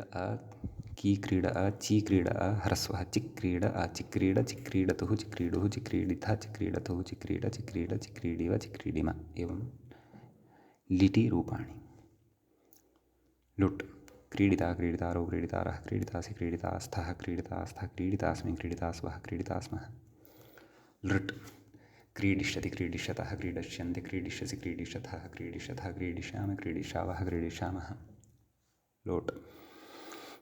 की क्रीड ची क्रीड ह्रस्वः चिक्रीड चिक्रीड चिक्रीडतुः चिक्रीडुः चिक्रीडितः चिक्रीडतुः चिक्रीड चिक्रीड चिक्रीडिव चिक्रीडिम। एवं लिटि रूपाणि। लुट् क्रीडिता क्रीडितारो क्रीडितारः क्रीडितासि क्रीडितास्थः क्रीडितास्थः क्रीडितास्मि क्रीडितास्वः क्रीडितास्मः। लृट् क्रीडिष्यति क्रीडिष्यतः क्रीडिष्यन्ति क्रीडिष्यसि क्रीडिष्यथः क्रीडिष्यथः क्रीडिष्यामि क्रीडिष्यावः क्रीडिष्यामः। लोट्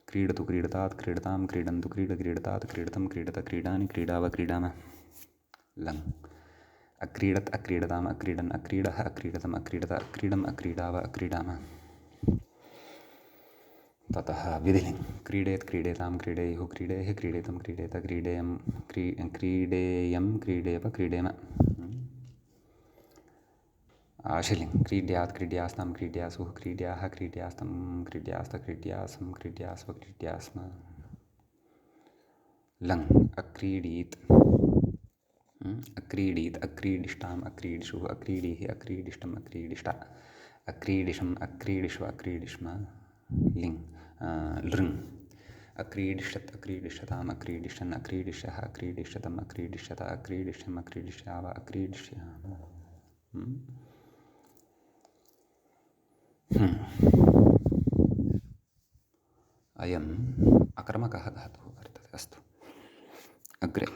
क्रीडतु क्रीडतात् क्रीडतां क्रीडन्तु क्रीडतात् क्रीडतं क्रीडत क्रीडानि क्रीडाव क्रीडामः। लङ् अक्रीडत् अक्रीडताम् अक्रीडन् अक्रीडः अक्रीडतम् अक्रीडत अक्रीडम् अक्रीडाव अक्रीडामः। ततः विधिलिङ् क्रीडेत् क्रीडेतां क्रीडेयुः क्रीडेः क्रीडेतं क्रीडेत क्रीडेयं क्रीडेयं क्रीडेव क्रीडेम। आशिलिङ् क्रीड्यात् क्रीड्यास्तां क्रीड्यासुः क्रीड्याः क्रीड्यास्तं क्रीड्यास्त क्रीड्यासं क्रीड्यास्व क्रीड्यास्म। लङ् अक्रीडीत् अक्रीडीत् अक्रीडिष्टाम् अक्रीडिषुः अक्रीडीः अक्रीडिष्टम् अक्रीडिष्ट अक्रीडिशम् अक्रीडिष्व अक्रीडिष्म। लिङ् लृङ् अक्रीडिष्यत् अक्रीडिष्यताम् अक्रीडिष्यन् अक्रीडिष्यः अक्रीडिष्यतम् अक्रीडिष्यत अक्रीडिष्यम् अक्रीडिष्याव अक्रीडिष्यामः। अयम् अकर्मकः धातुः वर्तते। अस्तु अग्रे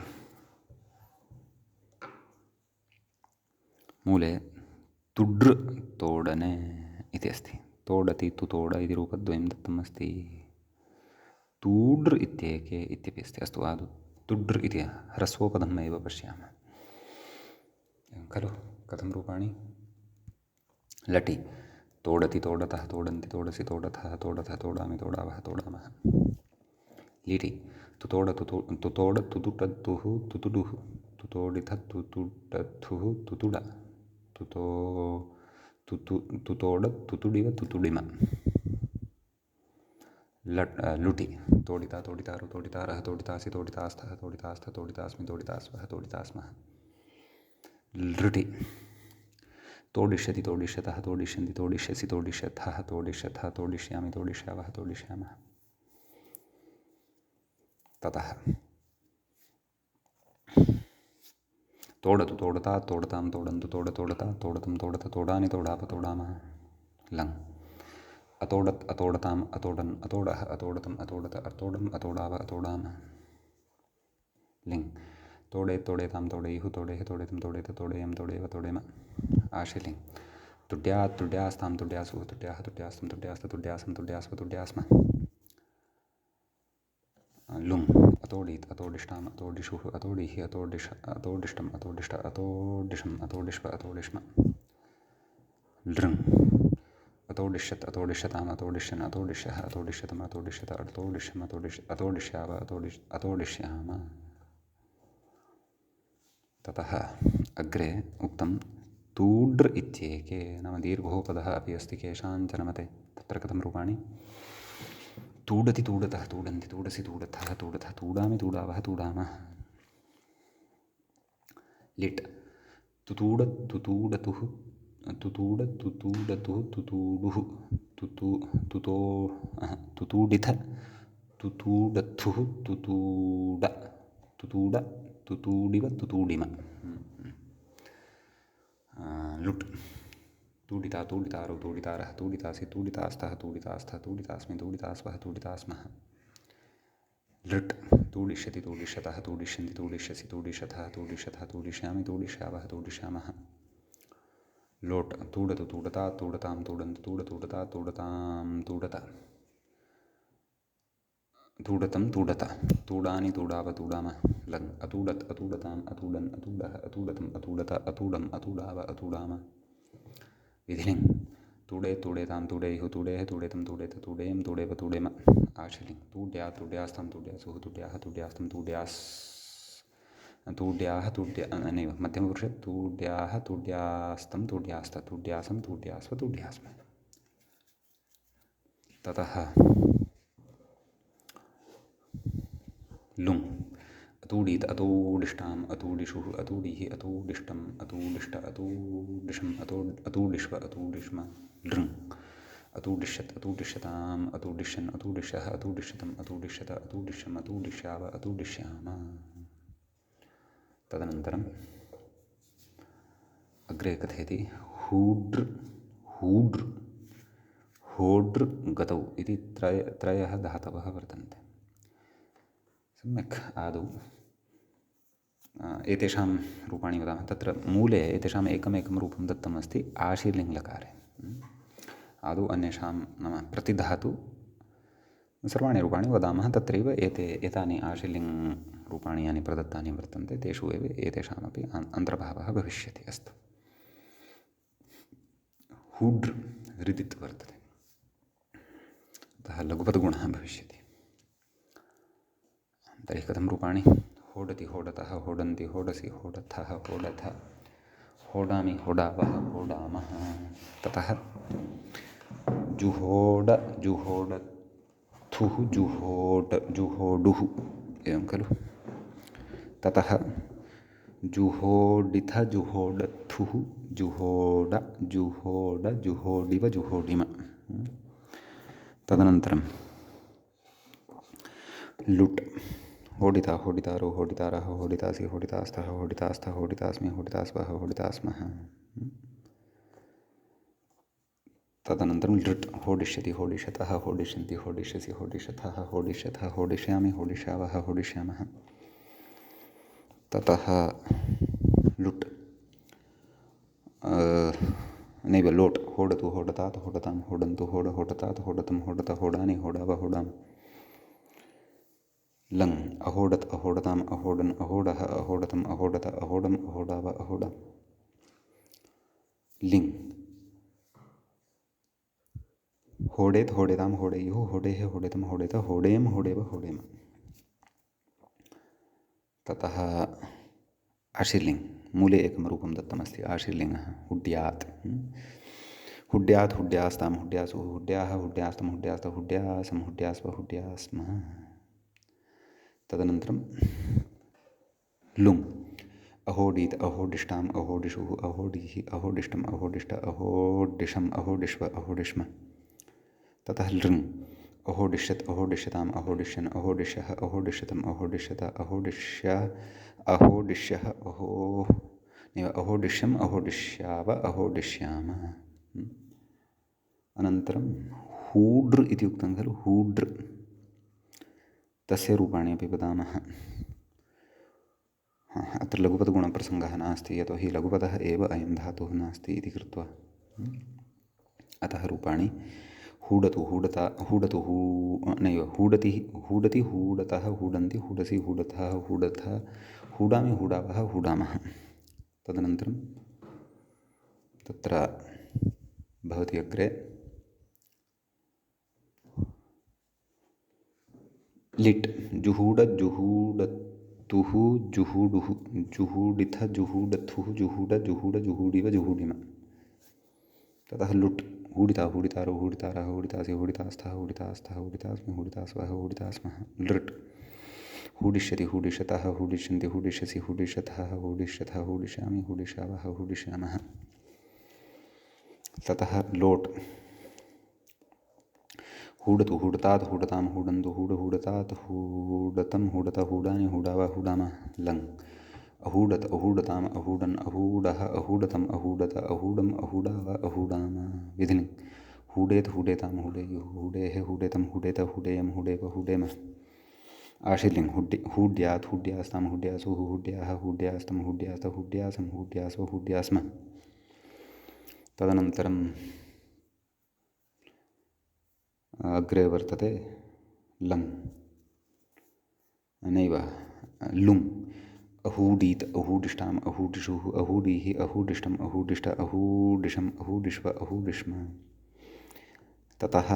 मूले तुड्र तोडने इति अस्ति। तोडति तु तोड इति रूपद्वयं दत्तम् अस्ति। तूड्र इत्येके इत्यपि अस्ति। अस्तु आदौ तुड्र इति ह्रस्वोपदम् एव पश्यामः खलु। कथं रूपाणि? लटि तोडति तोडतः तोडन्ति तोडसि तोडथः तोडथः तोडामि तोडावः तोडामः। लिटि तु तोड तुतुटतुः तुतुडुः तुतोडिथ तुतुटथुः तुतुड तुतोड तुतुडिव तुतुडिम। लुटि तोडिता तोडितारो तोडितारः तोडितासि तोडितास्थः तोडितास्थ तोडितास्मि तोडितास्वः तोडितास्मः। लृटि तोडिष्यति तोडिष्यतः तोडिष्यन्ति तोडिष्यसि तोडिष्यथः तोडिष्यथः तोडिष्यामि तोडिष्यावः तोडिष्यामः। ततः तोडतु तोडतात् तोडतां तोडन्तु तोडता तोडतं तोडत तोडानि तोडाप तोडामः। लङ् अतोडत् अतोडताम् अतोडन् अतोडः अतोडतम् अतोडत अतोडम् अतोडाव अतोडामः। लिङ् तोडेत् तोडेतां तोडेयुः तोडेः तोडेतं तोडेत तोडेयं तोडेव तोडेम। आशिलिङ् तुड्यात् तुड्यास्तां तुड्यासुः तुड्याः तुड्यास्तं तुड्यास्त तुड्यासं तुड्यास्व तुड्यास्म। लुङ् अतोडीत् अतोडिष्टाम् अतोडिषुः अतोडिः अतोडिष्टम् अतोडिष्ट अतोडिशम् अतोडिष्व अतोडिष्म। लृङ् अतोडिष्यत् अतोडिष्यताम् अतोडिष्यन् अतोडिष्यः अतोडिष्यतम् अतोडिष्यत अतोडिष्यम् अतोडिष्याव अतोडिष्याम। ततः अग्रे उक्तं तूड्र इत्येके नाम दीर्घोपदः अपि अस्ति केषाञ्चन मते। तत्र कथं रूपाणि? तूडति तूडतः तूडन्ति तूडसि तूडथः तूडथः तूडामि तूडावः तूडामः। लिट् तुतूड तुतूडतुः तुतूड तुतूडतुः तुतूडुः तुतूडिथ तुतूडथुः तुतूड तुतूड तुतूडिव तुतूडिम। लुट् तूडिता तूडितारो तूडितारः तूडितासि तूडितास्थः तूडितास्थः तूडितास्मि तूडितास्वः तूडितास्मः। लृट् तूडिष्यति तूडिष्यतः तूडिष्यन्ति तूडिष्यसि तूडिष्यथः तूडिष्यथः तूडिष्यामि तूडिष्यावः तूडिष्यामः। लोट् तूडतु तूडतात् तूडतां तूडन्तु तूडतात् तूडतां तूडत तूडतं तूडत तूडानि तूडाव तूडाम। लङ् अतूडत् अतूडताम् अतूडन् अतूडः अतूडतम् अतूडत अतूडम् अतूडाव अतूडाम। विधिलिङ् तूडेत् तूडेतां तूडेयुः तूडेः तूडेतं तूडेत तूडेयं तूडेव तूडेम। आशिलिङ् तूड्यात् तूड्यास्तां तूड्यासुः तूड्याः तूड्यास्तं तूड्याः नैव मध्यमपुरुषे तूड्याः तूड्यास्तं तूड्यास्त तूड्यासं तूड्यास्व तूड्यास्म। ततः लुङ् अतूडीत अतूडिष्टाम् अतूडिषुः अतूडिः अतूडिष्टम् अतूडिष्ट अतूडिषम् अतूडिष्व अतूडिष्म लृङ् अतूडिष्यत् अतूडिष्यताम् अतूडिष्यन् अतूडिष्यः अतूडिष्यतम् अतूडिष्यत अतूडिष्यम् अतूडिष्याव अतूडिष्याम। तदनन्तरम् अग्रे कथयति हूड्र् हूड्र् होड्र् गतौ इति त्रयः धातवः वर्तन्ते। सम्यक् आदौ एतेषां रूपाणि वदामः। तत्र मूले एतेषाम् एकमेकं रूपं दत्तमस्ति आशीर्लिङ्लकारे। आदौ अन्येषां नाम प्रतिधातु सर्वाणि रूपाणि वदामः। तत्रैव एतानि आशीर्लिङ्रूपाणि यानि प्रदत्तानि वर्तन्ते तेषु एव एतेषामपि अन्तर्भावः भविष्यति। अस्तु, हूड्र् हृदित् वर्तते, अतः लघुपदगुणः भविष्यति। तर्हि कथं रूपाणि? होडति होडतः होडन्ति होडसि होडथः होडथ होडामि होडावः होडामः। ततः जुहोड जुहोडथुः जुहोड जुहोडुः, एवं खलु? ततः जुहोडिथ जुहोडथुः जुहोड जुहोड जुहोडिव जुहोडिम। तदनन्तरं लुट् होडिता होडितारो होडितारः होडितासि होडितास्तः होडितास्थ होडितास्मि होडितास्वः होडितास्मः। तदनन्तरं लृट् होडिष्यति होडिष्यतः होडिष्यन्ति होडिष्यसि होडिष्यथः होडिष्यथः होडिष्यामि होडिष्यावः होडिष्यामः। ततः लुट् नैव लोट् होडतु होडतात् होडतां होडन्तु होड होडतात् होडतं होडत होडानि होडाव होडाम्। लङ् अहोडत् अहोडताम् अहोडन् अहोडः अहोडतम् अहोडत अहोडम् अहोडाव अहोड। लिङ् होडेत् होडेतां होडेयुः होडेः होडेतं होडेत होडेयं होडेव होडेम। ततः आशीर्लिङ् मूले एकं रूपं दत्तमस्ति आशीर्लिङ्गः हुड्यात्। हुड्यात् हुड्यास्तां हुड्यासुः हुड्याः हुड्यास्तं हुड्यास्त हुड्यासं हुड्यास्व हुड्यास्म। तदनन्तरं लुङ् अहोडीत् अहोडिष्टाम् अहोडिषुः अहोडिः अहोडिष्टम् अहोडिष्ट अहोडिषम् अहोडिष्व अहोडिष्म। ततः लृङ् अहोडिष्यत् अहोडिष्यताम् अहोडिष्यन् अहोडिष्यः अहोडिष्यतम् अहोडिष्यत अहोडिष्य अहोडिष्यः अहोडिष्यम् अहोडिष्याव अहोडिष्याम। अनन्तरं हूड्र् इति उक्तं खलु, हूड्र् तस्य रूपाणि अपि वदामः। अत्र लघुपदगुणप्रसङ्गः नास्ति, यतोहि लघुपदः एव अयं धातुः नास्ति इति कृत्वा। अतः रूपाणि हूडतु हूडता हूडतु नैव हूडति हूडति हूडतः हूडन्ति हूडसि हूडथः हूडथ हूडामि हूडावः हूडामः। तदनन्तरं तत्र भवति अग्रे लिट् जुहूड जुहूडतुः जुहूडुः जुहूडिथ जुहूडथुः जुहूड जुहूड जुहूडिव जुहूडिम। ततः लुट् हूडिता हूडितारो हूडितारः हूडितासि हूडितास्थः हूडितास्थः हूडितास्मि हूडितास्वः हूडितास्मः। लृट् हूडिष्यति हूडिष्यतः हूडिष्यन्ति हूडिष्यसि हूडिष्यथः हूडिष्यथः हूडिष्यामि हूडिष्यावः हूडिष्यामः। ततः लोट् हूडतु हूडतात् हूडतां हूडन्तु हूड हूडतात् हूडतं हूडत हूडानि हूडाव हूडामः। लङ् अहूडत् अहूडताम् अहूडन् अहूडः अहूडतम् अहूडत अहूडम् अहूडाव अहूडाम। विधिलिङ् हूडेत् हूडेतां हूडेयुः हूडेः हूडेतं हूडेत हूडेयं हूडेव हूडेम। आशीर्लिङ् हूड्यात् हूड्यास्तां हूड्यासुः हूड्याः हूड्यास्तं हूड्यास्त हूड्यासं हूड्यास्व हूड्यास्म। तदनन्तरं अग्रे वर्तते लङ् नैव लुङ् अहूडीत् अहूडिष्टाम् अहूडिषुः अहूडीः अहूडिष्टम् अहूडिष्ट अहूडिषम् अहूडिष्व अहूडिष्म। ततः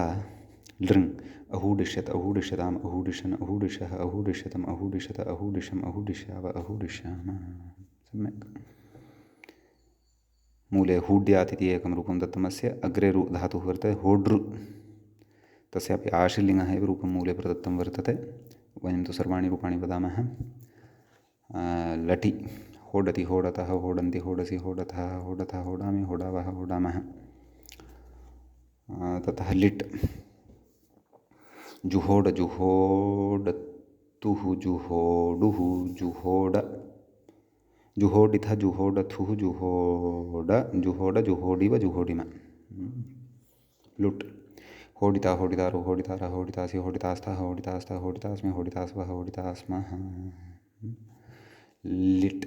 लृङ् अहूडिष्यत् अहूडिष्यताम् अहूडिष्यन् अहूडिष्यः अहूडिष्यतम् अहूडिष्यत अहूडिष्यम् अहूडिष्याव अहूडिष्याम। सम्यक्। मूले हूड्यात् इति एकं रूपं दत्तमस्य अग्रे धातुः वर्तते होड्रु, तस्यापि आशीर्लिङ्गः एव रूपं मूले प्रदत्तं वर्तते। वयं तु सर्वाणि रूपाणि वदामः। लटि होडति होडतः होडन्ति होडसि होडथः होडथः होडामि होडावः होडामः। ततः लिट् जुहोड जुहोडतुः जुहोडुः जुहोड जुहोडिथ जुहोडथुः जुहोड जुहोड जुहोडिव जुहोडिम। लुट् होडिता होडितारो होडितारः होडितासि होडितास्थः होडितास्थः होडितास्मि होडितास्वः होडितास्मः। लिट्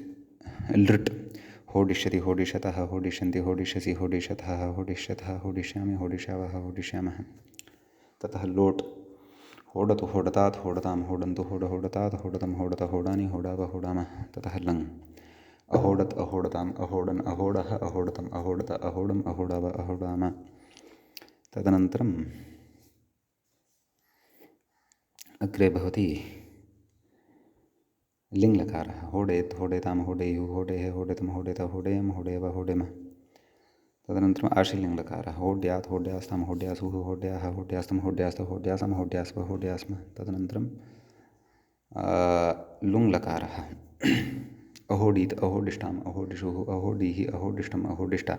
लृट् होडिष्यति होडिष्यतः होडिष्यन्ति होडिष्यसि होडिष्यथः होडिष्यथः होडिष्यामि होडिष्यावः होडिष्यामः। ततः लोट् होडतु होडतात् होडतां होडन्तु होड होडतात् होडतं होडत होडानि होडाव होडामः। ततः लङ् अहोडत् अहोडताम् अहोडन् अहोडः अहोडतम् अहोडत अहोडम् अहोडाव अहोडाम। तदनन्तरम् अग्रे भवति लिङ्लकारः होडेत् होडेतां होडेयुः होडेः होडेतं होडेत होडेयं होडेव होडेम। तदनन्तरम् आशीलिङ्लकारः होड्यात् होड्यास्तां होड्यासुः होड्याः होड्यास्तं होड्यास्त होड्यासं होड्यास्व होड्यास्म। तदनन्तरं लुङ्लकारः अहोडीत् अहोडिष्टाम् अहोडिषुः अहोडीः अहोडिष्टम् अहोडिष्टा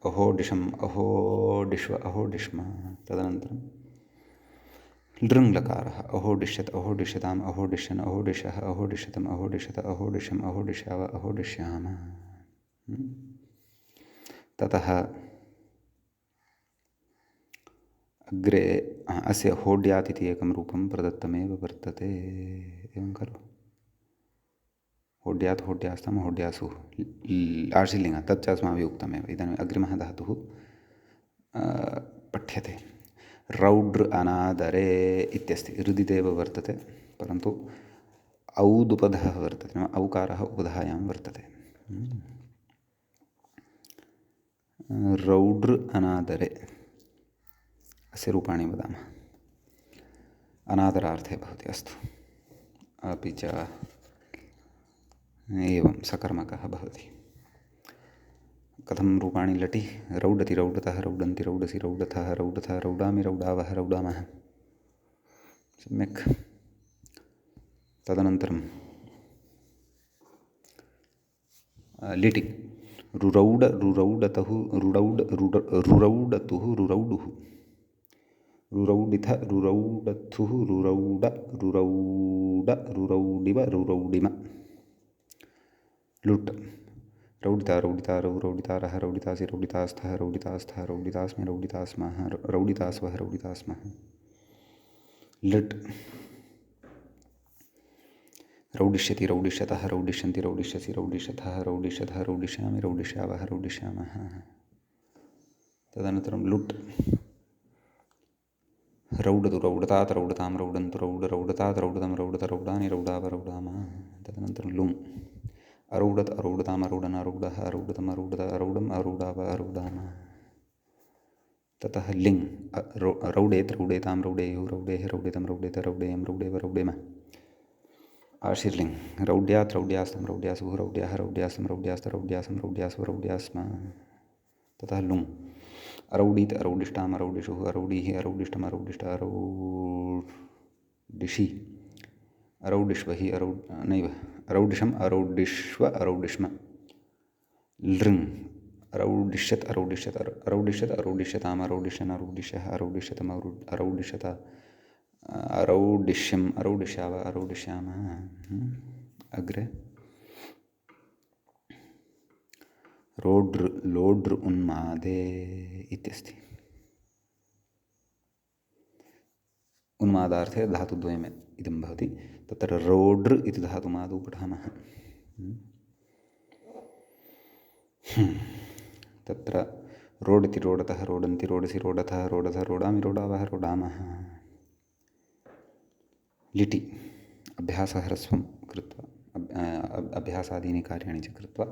अहोडिशम् अहोडिष्व अहोडिष्म। तदनन्तरं लृङ्लकारः अहोडिष्यत् अहोडिष्यताम् अहोडिष्यन् अहोडिष्यः अहोडिष्यतम् अहोडिष्यत अहोडिष्यम् अहोडिष्याव अहोडिष्याम। ततः अग्रे अस्य होड्यात् इति एकं रूपं प्रदत्तमेव वर्तते। एवं खलु होड्यात् होड्यास्तां होड्यासुः आशीलिङ्गः तच्च अस्माभिः उक्तमेव। इदानीम् अग्रिमः धातुः पठ्यते रौड्र अनादरे इत्यस्ति। हृदिदेव वर्तते परन्तु औदुपधः वर्तते नाम औकारः उपधायां वर्तते। रौड्र अनादरे अस्य रूपाणि वदामः। अनादरार्थे भवति। अस्तु अपि च एवं सकर्मकः भवति। कथं रूपाणि लटि रौडति रौडतः रौडन्ति रौडसि रौडथः रौडथः रौडामि रौडावः रौडामः। सम्यक्। तदनन्तरं लिटि रुरौड रुरौडतुः रुरौड रुरौडतुः रुरौडुः रुरौडिथ रुरौडथुः रुरौड रुरौड रुरौडिव रुरौडिम। लुट् रौडिता रौडितारौ रौडितारः रौडितासि रौडितास्थः रौडितास्थः रौडितास्मि रौडितास्मः रौडितास्वः रौडितास्मः। लट् रौडिष्यति रौडिष्यतः रौडिष्यन्ति रौडिष्यसि रौडिष्यथः रौडिष्यथः रौडिष्यामि रौडिष्यावः रौडिष्यामः। तदनन्तरं लुट् रौडतु रौडतात् रौडतां रौडन्तु रौड रौडतात् रौडतं रौडत रौडानि रौडाव रौडाम। तदनन्तरं लुङ् अरौडत् अरौडताम् अरौडन् अरौडः अरौडतम् अरौडत अरौडम् अरौडाव अरौडाम। ततः लिङ् रौडेत् रौडेतां रौडेयुः रौडेः रौडेतं रौडेत रौडेयं रौडेव रौडेम। आशीर्लिङ् रौड्यात् रौड्यास्तं रौड्यासुः रौड्याः रौड्यास्तं रौड्यास्त रौड्यासं रौड्यास्व रौड्यास्म। ततः लुङ् अरौडीत् अरौडिष्टाम् अरौडिषुः अरौडीः अरौडिष्टम् अरौडिष्ट अरौडिषि अरौडिष्वहि नैव अरौडिषम् अरौडिष्व अरौडिष्म। लृङ् अरौडिष्यत् अरौडिष्यत् अरौडिष्यत् अरौडिष्यताम् अरौडिष्यन् अरौडिष्यः अरौडिष्यतम् अरौडिष्यत अरौडिष्यम् अरौडिष्याव अरौडिष्यामः। अग्रे रोड्र लोड्र उन्मादे इत्यस्ति। उन्मादार्थे धातुद्वयम् इदं भवति। तत्र रोड्र इति धातुमादौ पठामः। तत्र रोडिति रोडतः रोडन्ति रोडसि रोडथः रोडथः रोडामि रोडावः रोडामः। लिटि अभ्यासह्रस्वं कृत्वा अभ्यासादीनि कार्याणि च कृत्वा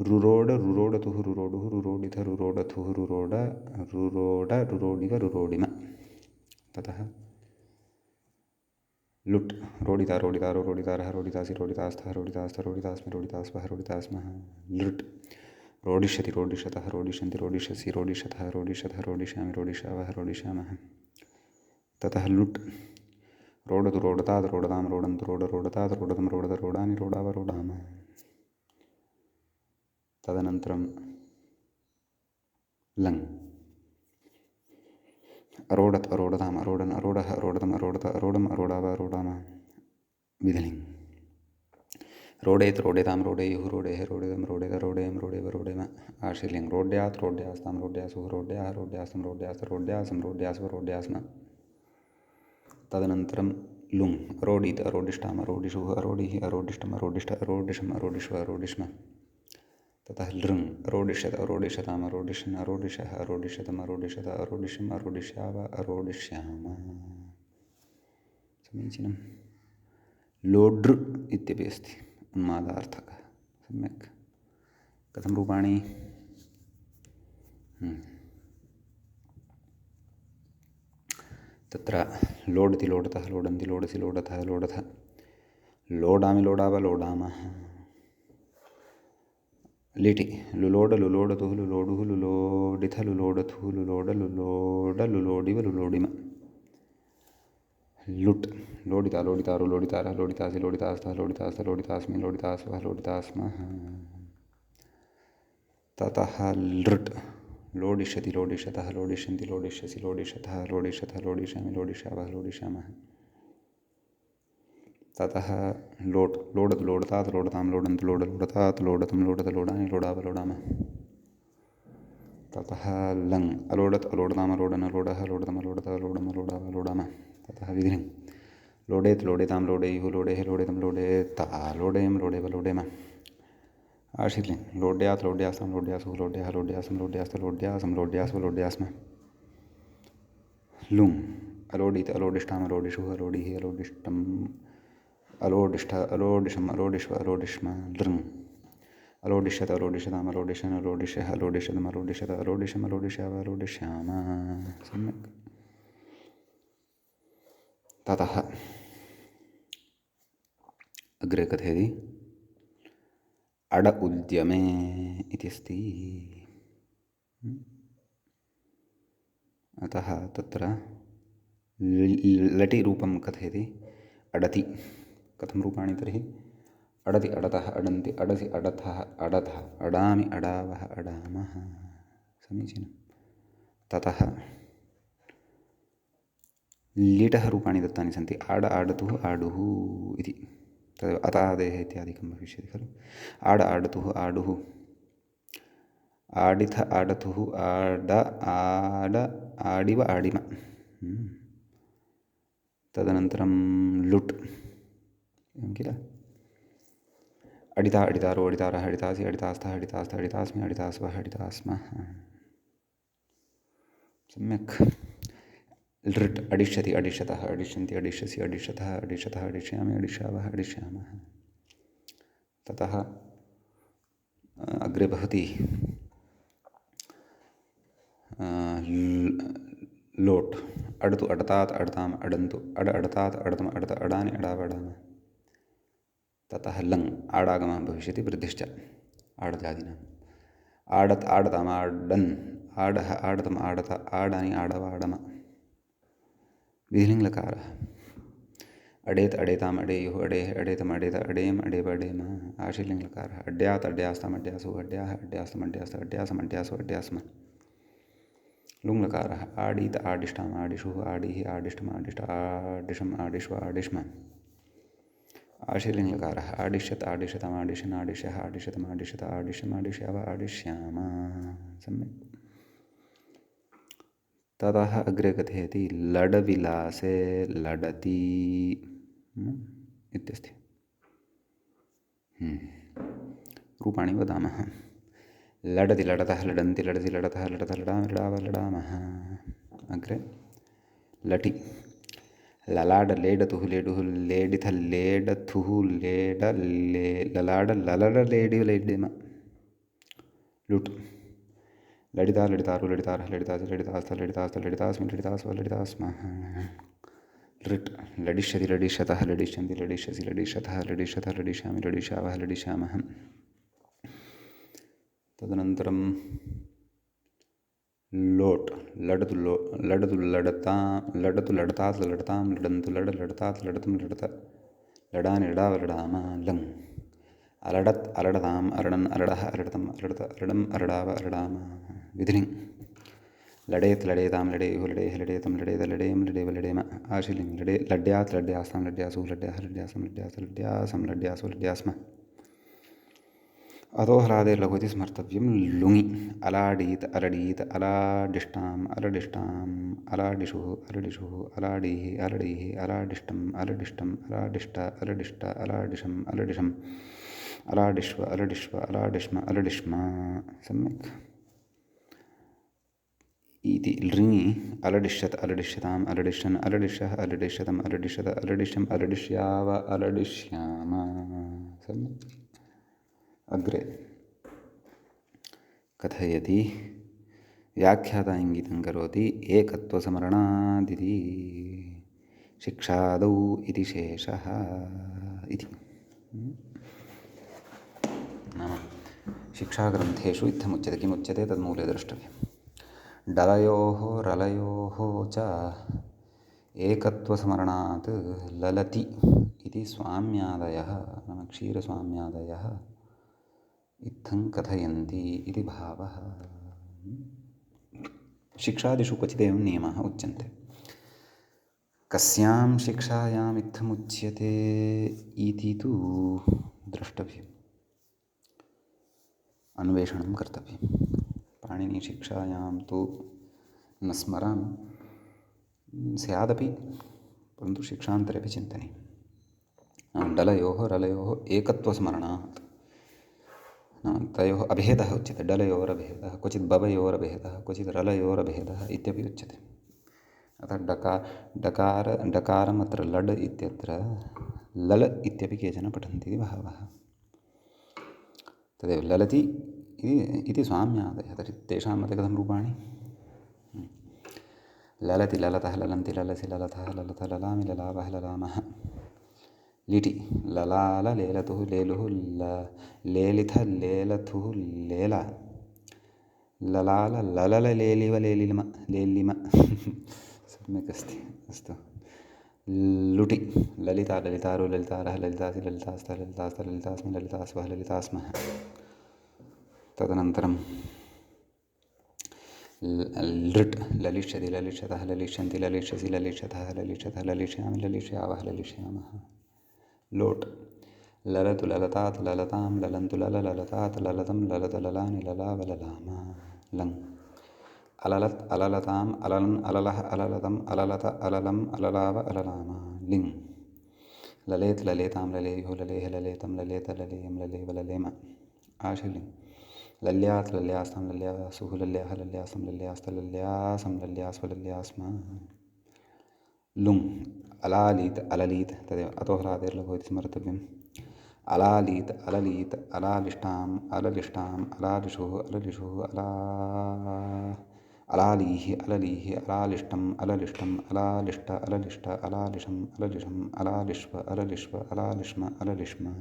रुरोड रुरोडतुः रुरोडुः रुरोडिथ रुरोडथुः रुरोड रुरोड रुरोडिव रुरोडिम। ततः लुट् रोडिता रोडितारो रोडितारः रोडितासि रोडितास्थः रोडितास्थ रोडितास्मि रोडितास्वः रोडितास्मः। लृट् रोडिष्यति रोडिष्यतः रोडिष्यन्ति रोडिष्यसि रोडिष्यथः रोडिष्यथः रोडिष्यामि रोडिष्यावः रोडिष्यामः। ततः लुट् रोडतु रोडतात् रोडतां रोडन्तु रोड रोडतात् रोडतं रोडत रोडानि रोडाव रोडाम। तदनन्तरं लङ् अरोडत् अरोडताम् अरोडन् अरोडः अरोडतम् अरोडत अरोडम् अरोडाव अरोडाम। विधिलिङ् रोडेत् रोडेतां रोडेयुः रोडेः रोडेदं रोडेद रोडेयं रोडेव रोडेम। आशीर्लिङ् रोड्यात् रोड्यास्तां रोड्यासुः रोड्याः रोड्यास्तं रोड्यास्त रोड्यासं रोड्यास्व रोड्यास्म। तदनन्तरं लुङ् अरोडीत् अरोडिष्टाम् अरोडिषुः अरोडिः अरोडिष्टम् अरोडिष्ट अरोडिषम् अरोडिष्व अरोडिष्म। ततः लृङ् अरोडिष्यत् अरोडिष्यताम् अरोडिष्यन् अरोडिषः अरोडिष्यतम् अरोडिष्यत अरोडिष्यम् अरोडिष्याव अरोडिष्याम। समीचीनं। लोडृ इत्यपि अस्ति उन्मादार्थकः। सम्यक्। कथं रूपाणि? तत्र लोडति लोडतः लोडन्ति लोडसि लोडतः लोडथ लोडामि लोडाव लोडामः। लिटि लुलोड लुलोडतुः लुलोडुः लुलोडिथ लुलोडथुः लुलोड लुलोड लुलोडिव लुलोडिम। लुट् लोडिता लोडितारु लोडितारः लोडितासि लोडितास्तः लोडितास्त लोडितास्मि लोडितास्वः लोडितास्मः। ततः लृट् लोडिष्यति लोडिष्यतः लोडिष्यन्ति लोडिष्यसि लोडिष्यतः लोडिष्यतः लोडिष्यामि लोडिष्यावः लोडिष्यामः। ततः लोट् लोडतु लोडतात् लोडतां लोडन्तु लोड लोडतात् लोडतं लोडत लोडानि लोडाव लोडामः। ततः लङ् अलोडत् अलोडताम् अलोडन् अलोडः लोडतम् अलोडत लोडम लोडाव लोडामः। ततः विधिलिङ् लोडेत् लोडेतां लोडेयुः लोडेः लोडेतं लोडेता लोडेयं लोडेव लोडेम। आशीर्लिङ् लोड्यात् लोड्यास्तां लोड्यासुः लोड्याः लोड्यासं लोड्यास्त लोड्यासं लोड्यास्व लोड्यास्म। लुङ् अलोडित् अलोडिष्टाम् अलोडिषुः अलोडिः अलोडिष्टम् अलोडिष्ठ अलोडिषम् अलोडिष्व अलोडिष्म। लृङ् अलोडिष्यत अलोडिष्यताम् अलोडिष्यन् अलोडिष्यः अलोडिष्यतम् अलोडिष्यत अलोडिष्यम् अलोडिष्याव अलोडिष्याम। सम्यक्। ततः अग्रे कथयति अड उद्यमे इति अस्ति। अतः तत्र लटि रूपं कथयति अडति। कथं रूपाणि तर्हि? अडति अडतः अडन्ति अडसि अडथः अडथः अडामि अडावः अडामः। समीचीनं। ततः लिटः रूपाणि दत्तानि सन्ति। आड आडतुः आडुः इति तदेव अतादेः इत्यादिकं भविष्यति खलु। आड आडतुः आडुः आडिथ आडतुः आड आड आडिव आडिम। तदनन्तरं लुट् एवं किल। अडिता अडितारो अडितारः अडितासि अडितास्तः अडितास्त अडितास्मि अडितास्वः अडितास्मः। सम्यक्। लृट् अडिष्यति अडिष्यतः अडिष्यन्ति अडिष्यसि अडिष्यतः अडिष्यतः अडिष्यामि अडिष्यावः अडिष्यामः। ततः अग्रे भवति लोट् अडतु अडतात् अडताम् अडन्तु अड अडतात् अडतम् अडत अडानि अडाव अडाम। ततः लङ् आडागमः भविष्यति वृद्धिश्च आडजादिनाम्। आडत् आडताम् आडन् आडः आडतम् आडत आडानि आडव आडम। विधिलिङ् लकारः अडेत् अडेताम् अडेयुः अडेः अडेतम् अडेत अडेयम् अडेव अडेम। आशीर्लिङ् लकारः अड्यात् अड्यास्ताम् अड्यासुः अड्याः अड्यास्तम् अड्यास्त अड्यासम् अड्यासु अड्यास्म। लुङ् लकारः आडीत आडिष्टाम् आडिषुः आडिः आडिष्टम् आडिष्ट आडिशम् आडिष्व आडिष्म। आशीर्लिङ् लकारः आडिष्यत् आडिष्यताम् आडिशन् आडिष्यः आडिष्यतम् आडिष्यत आडिष्यम् आडिष्याव आडिष्याम। सम्यक्। ततः अग्रे कथयति लडविलासे लडति इत्यस्ति। रूपाणि वदामः। लडति लडतः लडन्ति लडसि लडतः लडत लडामि लडाव लडामः। अग्रे लटि ललाड लेडतुः लेडुः लेडिथ लेडथुः लेड ले ललाड ललड लेडि लेडिम। लुट् लडिता लडितारु लडितारः लडितासि लडितास्त लडितास्त लडितास्मि लडितास्व लडितास्मः। लृट् लडिष्यति लडिष्यतः लडिष्यन्ति लडिष्यसि लडिष्यतः लडिष्यतः लडिष्यामि लडिष्यावः लडिष्यामः। तदनन्तरं लोट लडतु लडता लडतु लडतात लडताम लडन्तु लडतात लडतम लडता लडानि लडाव लडाम लङ अलडत् अलडताम अरडन् अरडः अरडतम अरडत अरडम अरडाव अरडाम विधिलिङ् लडेत् लडेताम लडेयुः लडेः लडेतम लडेद लडेम लडेव लडेम आशिलिङ् लडे लड्यात् लड्यास्तां लड्यासुः लड्याः लड्यासं लड्यास लड्यासं लड्यासु लड्यास्म अतो ह्लादेर् लघु इति स्मर्तव्यं लुङि अलाडीत् अलडीत् अलाडिष्टाम् अलडिष्टाम् अलाडिषुः अलडिषुः अलाडीः अलडीः अलाडिष्टम् अलडिष्टम् अलाडिष्ट अलडिष्ट अलाडिशम् अलडिशम् अलाडिष्व अलडिष्व अलाडिष्म अलडिष्म सम्यक् इति लृङि अलडिष्यत् अलडिष्यताम् अलडिष्यन् अलडिष्यः अलडिष्यतम् अलडिष्यत अलडिष्यम् अलडिष्याव अलडिष्याम सम्यक् अग्रे कथयति व्याख्याता इङ्गितं करोति एकत्वसमरणादिति शिक्षादौ इति शेषः इति नाम शिक्षाग्रन्थेषु इत्थमुच्यते किमुच्यते तन्मूले द्रष्टव्यं डलयोः रलयोः च एकत्वसमरणात् ललति इति स्वाम्यादयः नाम क्षीरस्वाम्यादयः इत्थं कथयन्ति इति भावः शिक्षादिषु क्वचिदेवं नियमाः उच्यन्ते कस्यां शिक्षायाम् इत्थमुच्यते इति तु द्रष्टव्यम् अन्वेषणं कर्तव्यं पाणिनिशिक्षायां तु न स्मरामि स्यादपि परन्तु शिक्षान्तरेपि चिन्तनीयं डलयोः रलयोः एकत्वस्मरणात् तयोः अभेदः उच्यते डलयोरभेदः क्वचित् बवयोरभेदः क्वचित् रलयोरभेदः इत्यपि उच्यते अतः डकारम् अत्र लड् इत्यत्र लल इत्यपि केचन पठन्ति इति भावः तदेव ललति इति स्वाम्यादयः तर्हि तेषां मते कथं रूपाणि ललति ललतः ललन्ति ललसि ललतः ललथ ललामि ललावः ललामः लिटि ललाल लेलतुः लेलुः लेलिथ लेलथुः लेला ललाल ललल लेलिव लेलिम लेलिम सम्यक् अस्ति अस्तु लुटि ललिता ललितारो ललितारः ललितासि ललितास्थ ललितास्थ ललितास्मि ललितास्वः ललितास्मः तदनन्तरं लृट् ललिष्यति ललिष्यतः ललिष्यन्ति ललिष्यसि ललिष्यतः ललिष्यतः ललिष्यामि ललिष्यावः ललिष्यामः लोट् ललतु ललतात् ललतां ललन्तु लललतात् ललतं ललत ललानि ललाव ललाम लङ् अललत् अललताम् अललन् अललः अललतम् अललत अललम् अललाव अललाम लिङ् ललेत् ललेतां ललेयुः ललेः ललेतं ललेत ललेयं ललेव ललेम आशिलिङ् लल्यात् लल्यास्तां लल्यासुः लल्याः लल्यासं लल्यास्त लल्यासं लल्यास्व लल्यास्म लुङ् अलालीत् अललीत् तदेव अतो ह्लादेर्लघु इति स्मर्तव्यम् अलालीत् अललीत् अलालिष्टाम् अललिष्टाम् अलालिषुः अललिषुः अलालीः अललीः अलालिष्टम् अललिष्टम् अलालिष्ट अललिष्ट अलालिशम् अललिषम् अलालिष्व अललिष्व अलालिष्म अललिष्म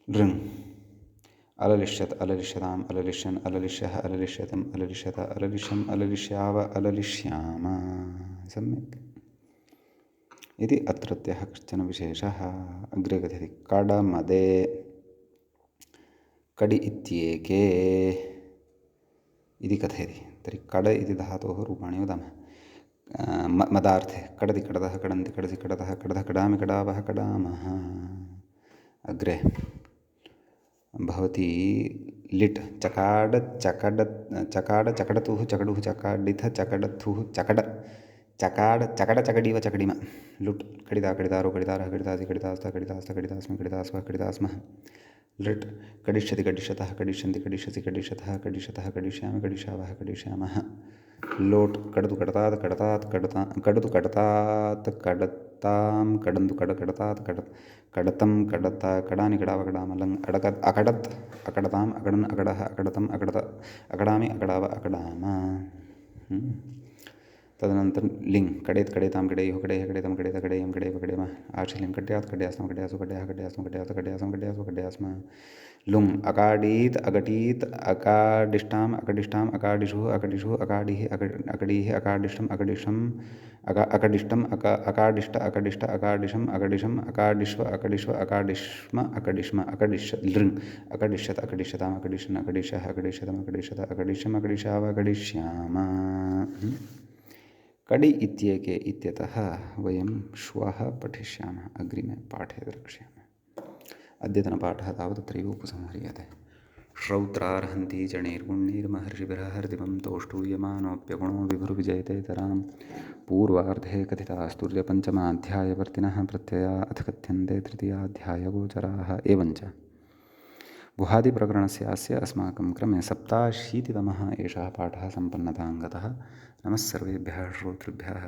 लृङ् अललिष्यत् अललिष्यताम् अललिष्यन् अललिष्यः अललिष्यतम् अललिष्यत अललिष्यम् अललिष्याव अललिष्याम सम्यक् इति अत्रत्यः कश्चन विशेषः अग्रे कथयति कडमदे कडि इत्येके इति कथयति तर्हि कड इति धातोः रूपाणि वदामः मदार्थे कडति कडतः कडन्ति कडसि कडतः कडतः कडामि कडावः कडामः अग्रे भवति लिट् चकाड चकड चकाड चकडतुः चकडुः चकाडिथ चकडथुः चकड चकाड चकड चकडीव चकडिम लुट् कडिता कडितारो कडितारः कडितासि कडितास्थ कडितास्थ कडितास्मि कडितास्वः कडितास्मः लृट् कडिष्यति कडिष्यतः कडिष्यन्ति कडिष्यसि कडिष्यतः कडिष्यतः कडिष्यामि कडिष्यावः कडिष्यामः लोट् कडतु कडतात् कडतात् कडता कडतु कडतात् कडतां कडन्तु कडतात् कडतं कडता कडानि कडाव कडाम लङ् अडकत् अकडत् अकडताम् अकडन् अकडः अकडतम् अकडत अकडामि अकडाव अकडाम तदनन्तरं लिङ् कडेत् कडेतां कडेयुः कडेः कडेतं कडेत कडेयं कडेव कडेम आश्लिं कड्यात् कड्यास्म कड्यासु कड्याः कड्यास्म कड्यात् कड्यासं कड्यासु कड्यास्म लुङ् अकाडीत् अकटीत् अकाडिष्टाम् अकडिष्टाम् अकाडिषुः अकडिषुः अकाडिः अकडीः अकाडिष्टम् अकडिष्टम् अकडिष्टम् अकाडिष्ट अकडिष्ट अकाडिशम् अकडिशम् अकाडिष्व अकडिष्व अकाडिष्म अकडिष्म अकडिष्य लृङ् अकडिष्यत् अकडिष्यताम् अकडिष्यन् अकडिष्यः अकडिष्यतम् अकडिष्यत अकडिष्यम् अकडिष्याव अकडिष्याम कडि इत्येके इत्यतः वयं श्वः पठिष्यामः अग्रिमे पाठे द्रक्ष्यामः अद्यतनपाठः तावत् अत्रैव उपसंह्रियते श्रौत्रार्हन्ति जणैर्गुण्यैर्महर्षिभिरहर्दिवं तौष्टूयमानोऽप्यगुणो विभुर्विजयतेतरां पूर्वार्धे कथितास्तुर्यपञ्चमाध्यायवर्तिनः प्रत्यया अथ कथ्यन्ते तृतीयाध्यायगोचराः एवञ्च गुहादिप्रकरणस्य अस्य अस्माकं क्रमे 87तमः एषः पाठः सम्पन्नतां गतः नमः सर्वेभ्यः श्रोतृभ्यः।